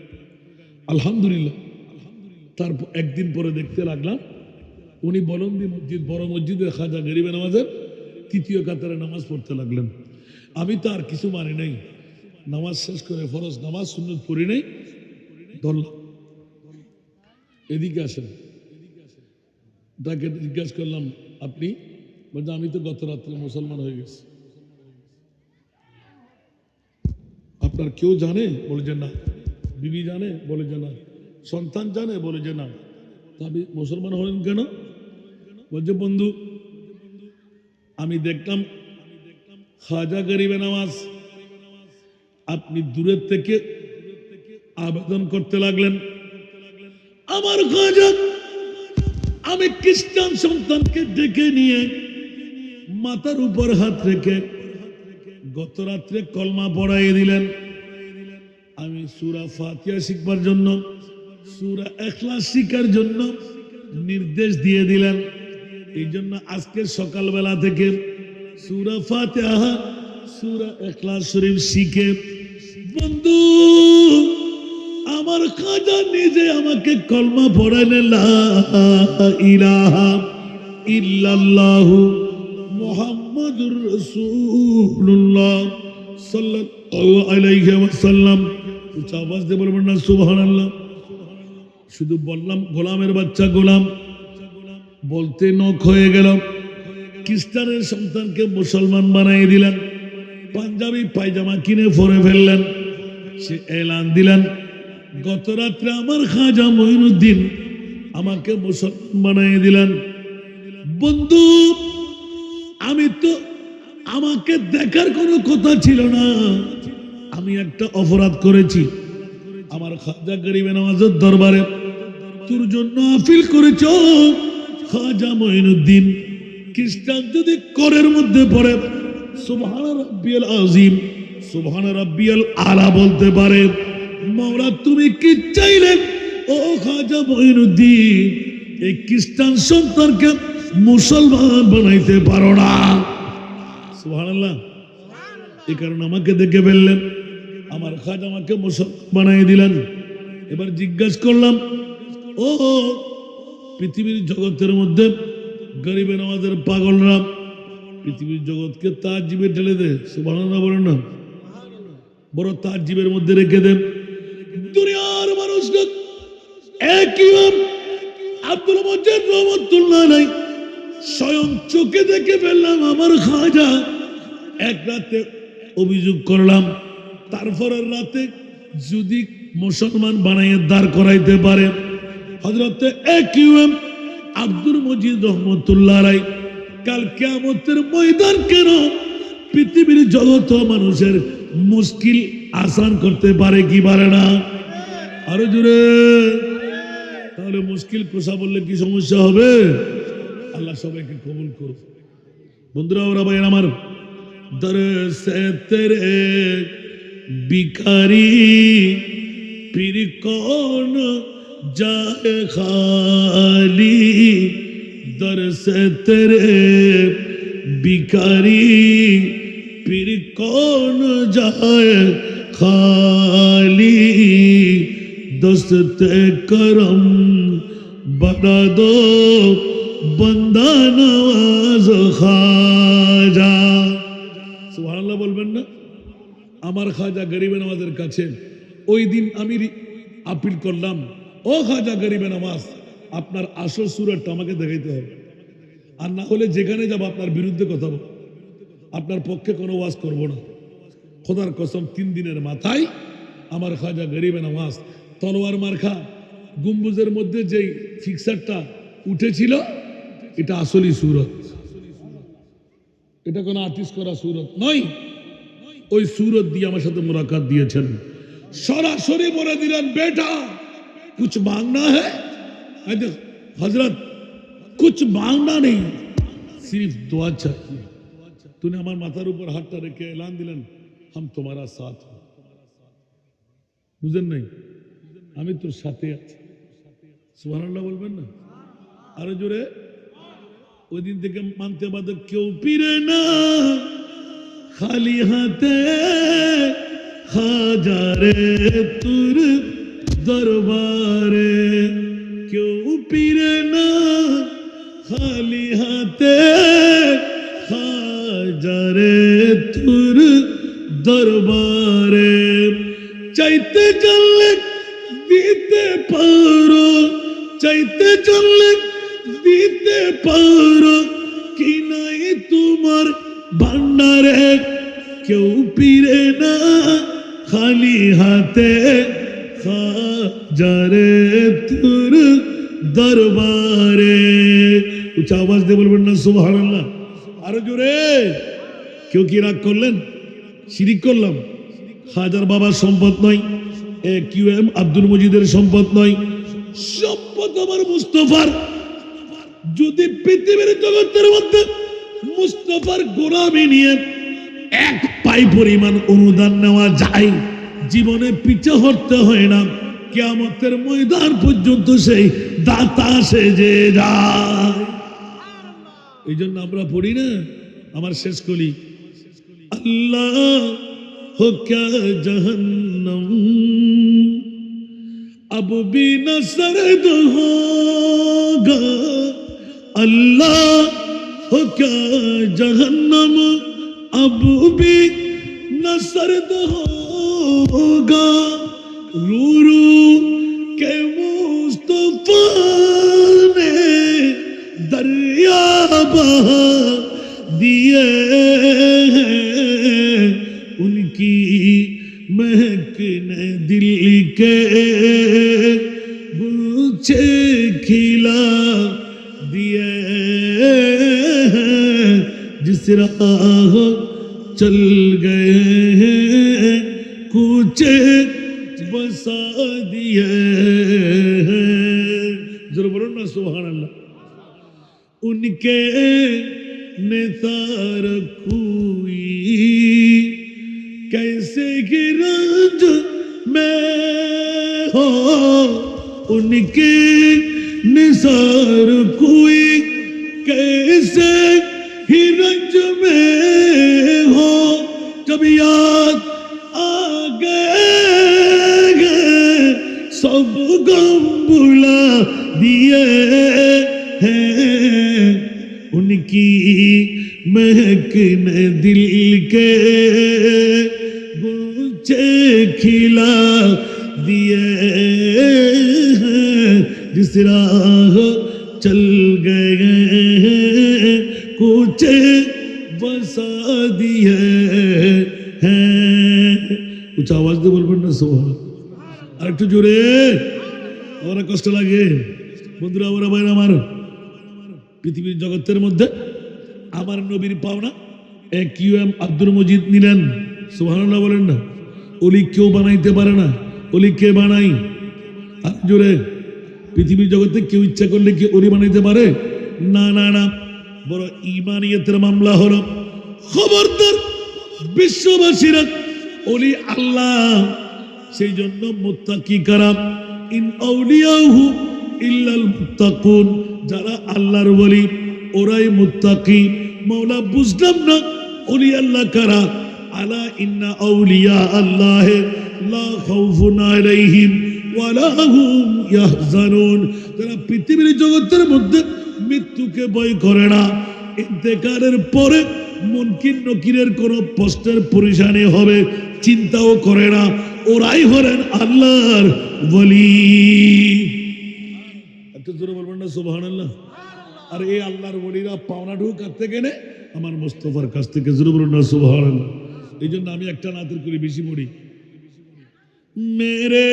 আলহামদুলিল্লাহ। তারপর একদিন পরে দেখতে লাগলাম উনি বলন্দি মসজিদ, বড় মসজিদে খাজা গরিবে নামাজের তৃতীয় কাতারে নামাজ পড়তে লাগলেন। আমি তো আর কিছু মানি নাই, নামাজ শেষ করে ফরজ নামাজ সুন্নত পড়ি নাই, ধরলাম, এদিকে আসেন। তাকে জিজ্ঞাসা করলাম, আপনি? বলছে আমি তো গত রাত্রে মুসলমান হয়ে গেছি। আপনার কেউ জানে? বলে যে না। বিবি জানে? বলে যে না। সন্তান জানে? বলে যে না। আপনি মুসলমান হলেন কেন? বলছে বন্ধু, আমি দেখলাম খাজা গরিবে নামাজ, আপনি দূরের থেকে আবেদন করতে লাগলেন, আমার খাজা, আমি খ্রিস্টান সন্তানকে ডেকে নিয়ে মাথার উপর হাত রেখে গত রাত্রে কলমা পড়াইয়ে দিলেন। আমি সূরা ফাতিহা শিখবার জন্য, সূরা ইখলাস শিখার জন্য নির্দেশ দিয়ে দিলেন। এই জন্য আজকে সকালবেলা থেকে সূরা ফাতিহা, সূরা ইখলাস শরীফ শিখে, বন্ধু আমার খাজা নিজে আমাকে কলমা পড়াইলেন, লা ইলাহা ইল্লাল্লাহু মুহাম্মাদুর রাসূলুল্লাহ সাল্লাল্লাহু আলাইহি ওয়াসাল্লাম। উচ্চ আওয়াজ দিয়ে বলবেন না সুবহানাল্লাহ। শুধু বললাম গোলামের বাচ্চা গোলাম, বলতে নখ হয়ে গেল। খ্রিস্টানের সন্তানকে মুসলমান বানিয়ে দিলেন, পাঞ্জাবি পায়জামা কিনে পরে ফেললেন। সে এলান দিলেন, গত রাত্রে আমার খাজা মঈনুদ্দিন আমাকে মুসলমান বানিয়ে দিলেন। বন্ধু, আমি তো, আমাকে দেখার কোনো কথা ছিল না, আমি একটা অপরাধ করেছি। আমার খাজা গরিবে নামাজের দরবারে তোর জন্য আপিল করেছ। খাজা মঈনুদ্দিন খ্রিস্টান যদি করের মধ্যে পড়ে সুবহান রাব্বিয়াল আযীম, সুবহান রাব্বিয়াল আ'লা বলতে পারে, মাওলা তুমি কি চাইলে ও খাজা মঈনুদ্দিন এই খ্রিস্টান সন্তানকে মুসলমান বানাইতে পারো না? সুবহানাল্লাহ। এই কারণে আমাকে দেখে ফেললেন, আমার খাজা আমাকে মুসলমান বানাই দিলেন। এবার জিজ্ঞাসা করলাম, ও পৃথিবীর জগতের মধ্যে গরিবে নামাজের পাগলরা পৃথিবীর জগৎকে তাজিবে ঠেলে দেয়, সুবহানাল্লাহ বলেন না, বড় তাজিবের মধ্যে রেখে দেন। দুনিয়ার মানুষরা একই আব্দুল মজিদ রহমাতুল্লাহ আলাইহি স্বয়ং চোখে দেখে ফেললাম আমার খাজা এক রাতে অভিযোগ করলাম, তারপরের রাতে যদি মুসলমান বানাইয়ে দাঁড় করাইতে পারে হযরতে একইম আব্দুল মজিদ রহমাতুল্লাহ আলাইহি কাল কিয়ামতের ময়দান কেন পৃথিবীর জগৎ মানুষের মুশকিল আসান করতে পারে কি পারে না? আরো জোরে। তাহলে মুশকিল কোষা বললে কি সমস্যা হবে? আল্লাহ সবাইকে কবুল করুন। বন্ধুরা ওরা ভাই আমার, দর সে তেরে ভিখারি পীর কौन जाए खाली, दर से तेरे भिखारी पीर कौन जाए खाली, दस्ते करम बना दो बंदा नवाज खाजा। সুবহানাল্লাহ বলবেন না? আমার খাজা গরিবে নামাজের কাছে ওই দিন আমি আপিল করলাম, ও খাজা গরিবে নামাজ আপনার আসল সুরতটা আমাকে দেখাইতে হবে, আর না হলে যেখানে যাব আপনার বিরুদ্ধে কথা বলব, আপনার পক্ষে কোনো ওয়াজ করব না। খোদার কসম 3 দিনের মাথায় আমার খাজা গরিবে নামাজ তলোয়ার মার্কা গম্বুজের মধ্যে যেই ফিক্সারটা উঠেছিল এটা আসলি সুরত, এটা কোনো আর্টিস্ট করা সুরত নয়। ওই সুরত দিয়ে আমার সাথে মুলাকাত দিয়েছেন, সরাসরি বলে দিলেন, বেটা कुछ मांगना है हजरत, कुछ मांगना नहीं, सिर्फ दुआ चाहिए। तूने हमारे माथार ऊपर हाथটা রেখে ऐलान দিলেন, हम तुम्हारा साथ हैं। বুঝেন নাই? আমি তোর সাথে আছি। সুবহানাল্লাহ বলবেন না? আরো জোরে। ওই দিন থেকে মানতে বাদে কেউ পীরে না খালি হাতে খাজা রে তোর দরবারে, কেউ পীরে না খালি হাতে খাজা রে তোর দরবারে, চাইতে চললে দিতে পারো, চাইতে চললে দিতে পারো, কি নাই তোমার ভান্ডারে, কেউ পীরে না খালি হাতে খাজা রে তোর দরবারে। উচ্চ আওয়াজ দিয়ে বলবেন না সুবহানাল্লাহ? আরো জোরে। কেউ কি রাগ করলেন? শিরিক করলাম? খাজার বাবার সম্পদ নয়, কিউএম আব্দুল মজিদের সম্পদ নয়, সম্পদ আমার মুস্তাফার। যদি পৃথিবীর জগতের মধ্যে মুস্তাফার গোলামি নিয়ে এক পাই পরিমাণ অনুদান নেওয়া যায়, জীবনে পিছে হটতে হয় না, কিয়ামতের ময়দান পর্যন্ত সেই দাতা সেজে যায়। এই জন্য আমরা পড়ি না, আমার শেষ করি, আল্লাহ हो क्या जहन्नम अब भी न सर्द होगा, अल्लाह हो क्या जहन्नम अब भी न सर्द होगा, रू रू के मुस्तफा ने दरिया बहा दिए हैं, उनकी महक ने दिल के गुच्छे खिला दिए हैं, जिस राह चल गए हैं कूचे बसा दिए हैं। जरूर बोलो ना सुभान अल्लाह। उनके निसार हुई कैसे गिरज में उनके निसार कोई कैसे ही रंज में हो, जब याद आ गए सब गम भुला दिए हैं, उनकी महक ने दिल के गुलचे खिला दिए हैं, जिस राह चल गए हैं कुचे बसा दिए हैं। कुछ आवाज दे बोलবেন না সুবহান, আর একটু জোরে, আমার কষ্ট লাগে বন্ধুরা, আমার ভাইরা আমার। পৃথিবীর জগতের মধ্যে আমার নবীর পাওনা কিউএম আব্দুল মজিদ নিলেন, সুবহানাল্লাহ বলেন না। ওলি কেউ বানাইতে পারে না, ওলি কে বানাই? আর জোরে, পৃথিবীর জগতে কেউ ইচ্ছা করলে কি ওলি বানাইতে পারে? না না না, বড় ইমানিয়তের মামলা হলো। খবরদার বিশ্ববাসীরা, ওলি আল্লাহ, সেই জন্য মুত্তাকি কারা, ইন আউলিয়াহু ইল্লাল মুত্তাকুন, যারা আল্লাহর ওলি ওরাই মুত্তাকি। মওলা বুঝলাম না ওলি আল্লাহ কারা? আলা ইন্না আউলিয়া আল্লাহ লা খাউফুন আলাইহিম ওয়ালা হুম ইয়াহজানুন, যারা পৃথিবীর জগতের মধ্যে মৃত্যুকে ভয় করে না, ইন্তেকালের পরে মুনকির নকিরের কোনো প্রশ্নের পরিশানি হবে চিন্তাও করে না, ওরাই হলেন আল্লাহর ওলি। একটু জোরে বলবেন না সুবহানাল্লাহ। আর এই আল্লাহর ওলিরা পাওনা ঢুক কাটতে গেলে আমার মুস্তাফার কাছ থেকে, জোরে বলুন না সুবহানাল্লাহ। এই জন্য আমি একটা নাতের করে বেশি পড়ি, মেরে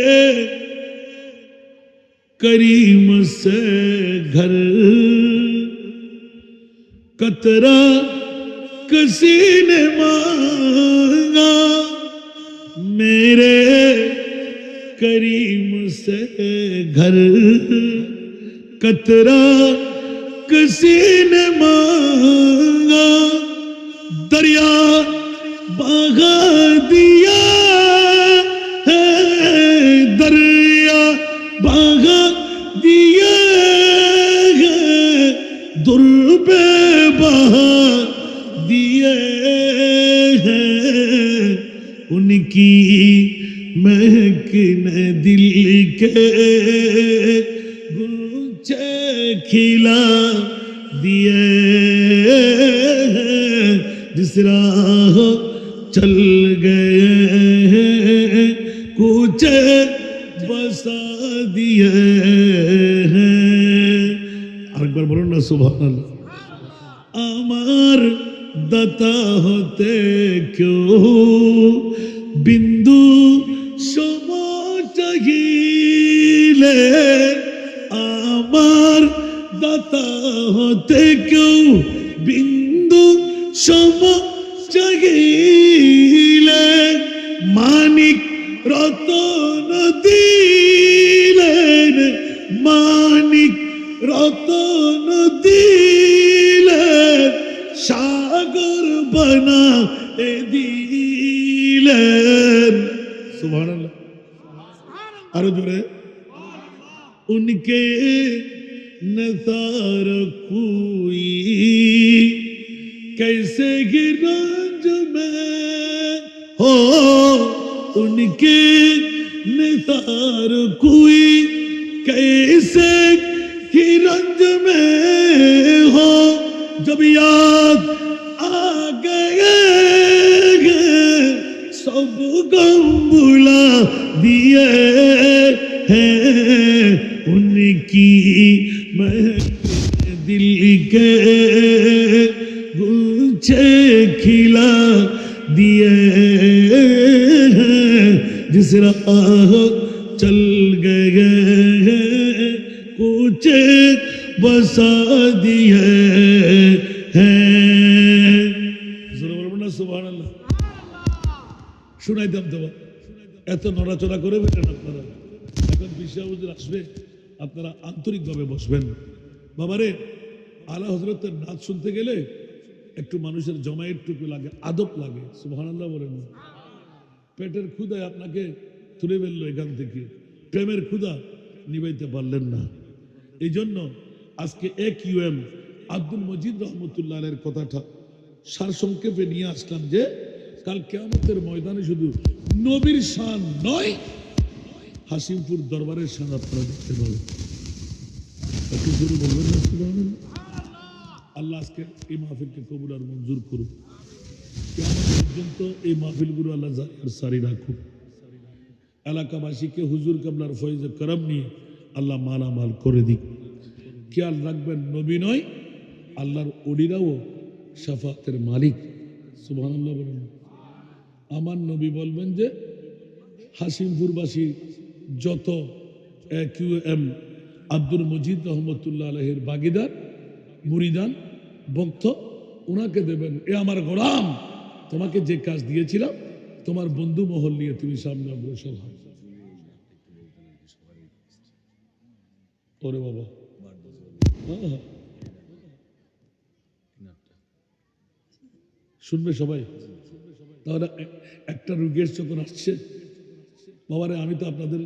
करीम से घर कतरा किसी ने मांगा, मेरे करीम से घर कतरा किसी ने मांगा, दरिया बहा दिया है, दरिया बहा दिए हैं, दुर्बे बहा दिए हैं, उनकी महक ने दिल के गुलचे खिला दिए हैं, जिस राह चल गए हैं कुचे बसा दिए हैं। আরেকবার বলুন না সুবহানাল্লাহ। আমার দাতা হতে কেউ বিন্দু সম চাহিলে, আমার দাতা হতে কেউ বিন্দু সম চাহিলে, মানিক রতন দিলেন, মানিক রতন দিলেন, সাগর বনা দিলেন, সুবহানাল্লাহ। আরো জোরে, উনকে नज़ार कोई कैसे गिरंज में हो, उनके निसार कोई कैसे गिरंज में हो, जब याद आ गए सब गम भुला दिए हैं, उनकी दिल के गुलचे खिला दिए हैं, जिस राह चल गए कुछ बसा दिए हैं। सुबहानाल्लाह। শুনাইতাম তো, এত নড়াচড়া করে বেটেন আপনারা। এখন বিশা হুজুর আসবে, আপনারা আন্তরিকভাবে বসবেন। বাবারে, আলা হযরতের নাচ শুনতে গেলে একটু মানুষের জমায়েতটুকু লাগে, আদব লাগে। সুবহানাল্লাহ বলেন। পেটের ক্ষুধায় আপনাকে তুলে ফেললো এখান থেকে, প্রেমের ক্ষুধা নিবাইতে পারলেন না। এই জন্য আজকে AQM আব্দুল মজিদ রহমতুল্লাহ আলাইহির কথাটা সারসংক্ষেপে নিয়ে আসলাম যে কাল কিয়ামতের ময়দানে শুধু নবীর শান নয়, হাসিমপুর দরবারের শান আপনারা দেখতে পাবেন। একটু জোরে বলবেন না সুবহানাল্লাহ? আল্লাহ আজকে এই মাহফিলকে কবুল আর মঞ্জুর করুক। কিয়ামত পর্যন্ত এই মাহফিলগুলো আল্লাহ জারি আর সারি রাখুক। এলাকাবাসীকে হুজুর কাবলার ফয়েজে করম নিয়ে আল্লাহ মালামাল করে দিক। খেয়াল রাখবেন, নবী নয়, আল্লাহর ওলিরাও শাফাতের মালিক। সুবহানাল্লাহ বলেন। আমার নবী বলবেন যে হাসিমপুরবাসী যত AQM আব্দুল মজিদ রহমতুল্লাহ আলাইহির বাগিদার মুরিদান ভক্ত ওনাকে দেবেন, এ আমার গোলাম, তোমাকে যে কাজ দিয়েছিলাম তোমার বন্ধু মহল নিয়ে তুমি সামনে অগ্রসর হও। ওরে বাবা, শুনবে সবাই? তাহলে একটা রোগের যখন আসছে, বাবারে আমি তো আপনাদের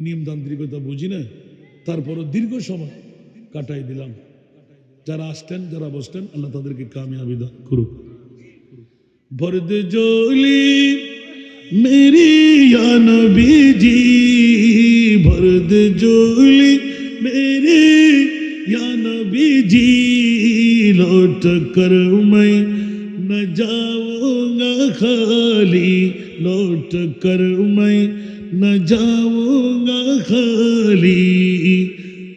নিয়মতান্ত্রিকতা বুঝি না, তারপরও দীর্ঘ সময় কাটাই দিলাম। যারা আসতেন, যারা বসতেন, আল্লাহ তাদেরকে কামিয়াবি দান করুক। বরদ জোলি মেরি ইয়া নবী জি, বরদ জোলি मेरे या नबी जी, लौट कर मैं न जाऊंगा खाली, लौट कर मैं न जाऊंगा खाली,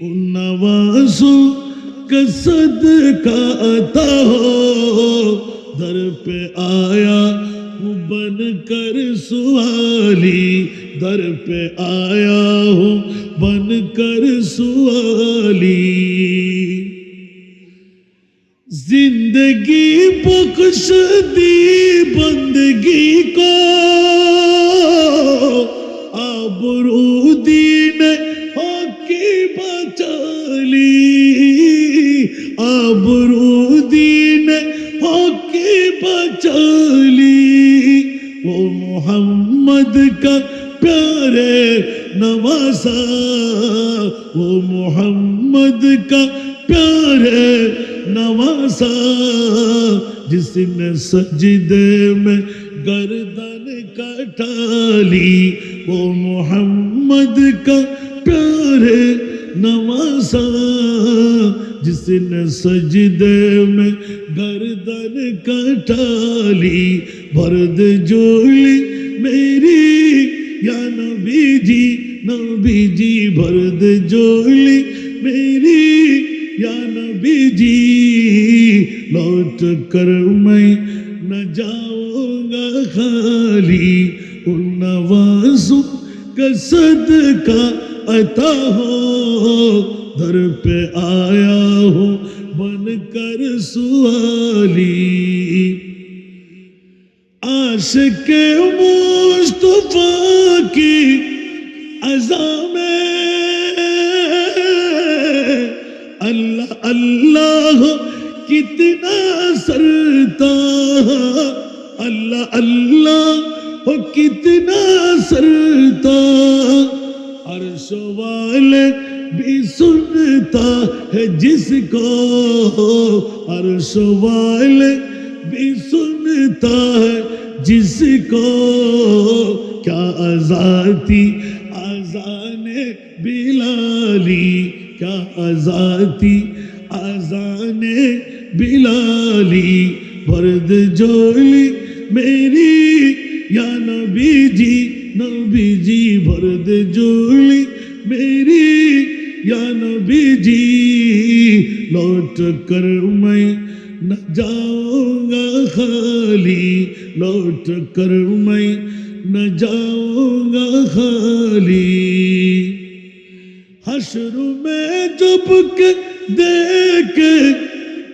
उन नवाज़ों का सदका अता हो, दर पे आया हूँ बन कर सुवाली, दर पे आया हूँ बन कर सुवाली, जिंदगी बख्श दी बंदगी को, आबरू दीन हकी बचा ली, आबरू दीन हकी बचा ली, वो मोहम्मद का प्यारे नवासा, वो मोहम्मद का प्यारे नवासा, जिसने सजदे में गर्दन कटाली, वो मोहम्मद का प्यारे नवासा, जिसने सजदे में गर्दन कटाली, बर्द जोली मेरी या नबी जी, बर्द जोली मेरी या नबी जी, लौट कर मैं न जाऊंगा खाली, उन नवाज़ों का सदका अता हो, दर पे आया हो बन कर सुवाली, आशिक़े मुस्तफ़ा की अज़ा में अल्लाह अल्लाह कितना सरता, अल्लाह अल्लाह हो कितना सरता, अर्श वाले भी सुनता है जिसको, अर्श वाले भी सुनता है जिसको, क्या अज़ाती अज़ाने बिलाली, क्या अज़ाती अज़ाने बिलाली, बर्द जोली मेरी या नबी जी, बर्द जोली मेरी या नबी जी, लौट कर मैं न जाऊंगा खाली, लौट कर मैं न जाऊंगा खाली, हश्र में जब के देखे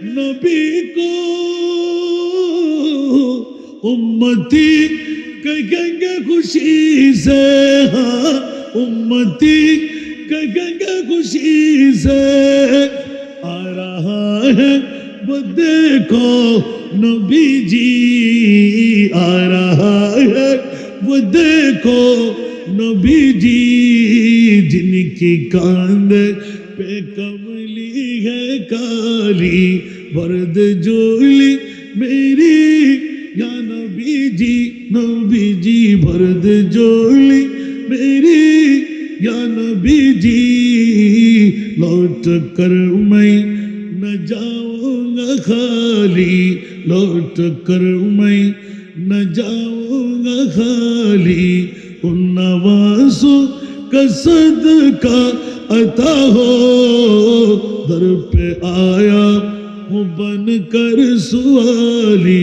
नबी को, उम्मती कहेंगे खुशी से, हाँ उम्मती कहेंगे खुशी से, आ रहा है वो देखो नबी जी, आ रहा है वो देखो नबी जी, جن کی کاندھ پہ کملی ہے کالی ورد جولی میری یا نبی جی ورد جولی میری یا نبی جی لوٹ کر میں نہ جاؤں گا خالی لوٹ کر میں نہ جاؤں گا خالی ان نوازوں کا صدقہ عطا ہو در پہ آیا ہوں بن کر سوالی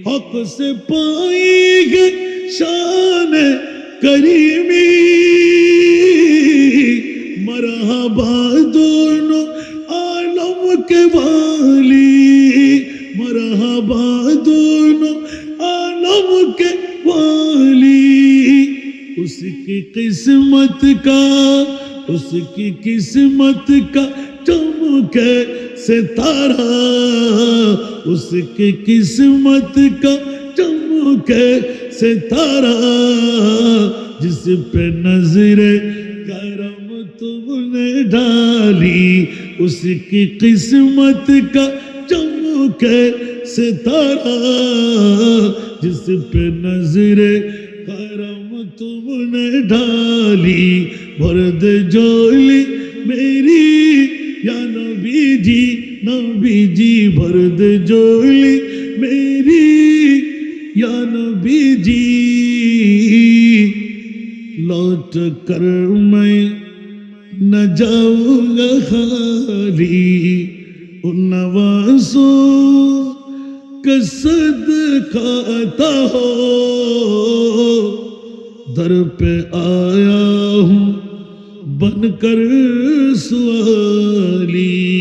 حق سے پائی گئی شان کریمی مرحبا دونوں عالم کے والی مرحبا دونوں عالم کے والی اس کی قسمت کا چمکے ستارہ اس کی قسمت کا چمکے ستارہ جس پہ نظر کرم تم نے ڈالی اس کی قسمت کا چمکے ستارہ جس پہ نظر کرم تم نے ڈالی ورد جولی میری یا نبی جی ورد جولی میری یا نبی جی لوٹ کر میں نہ جاؤں گا خالی ان نوازوں کا صدقہ عطا ہو در پہ آیا ہوں بن کر سوالی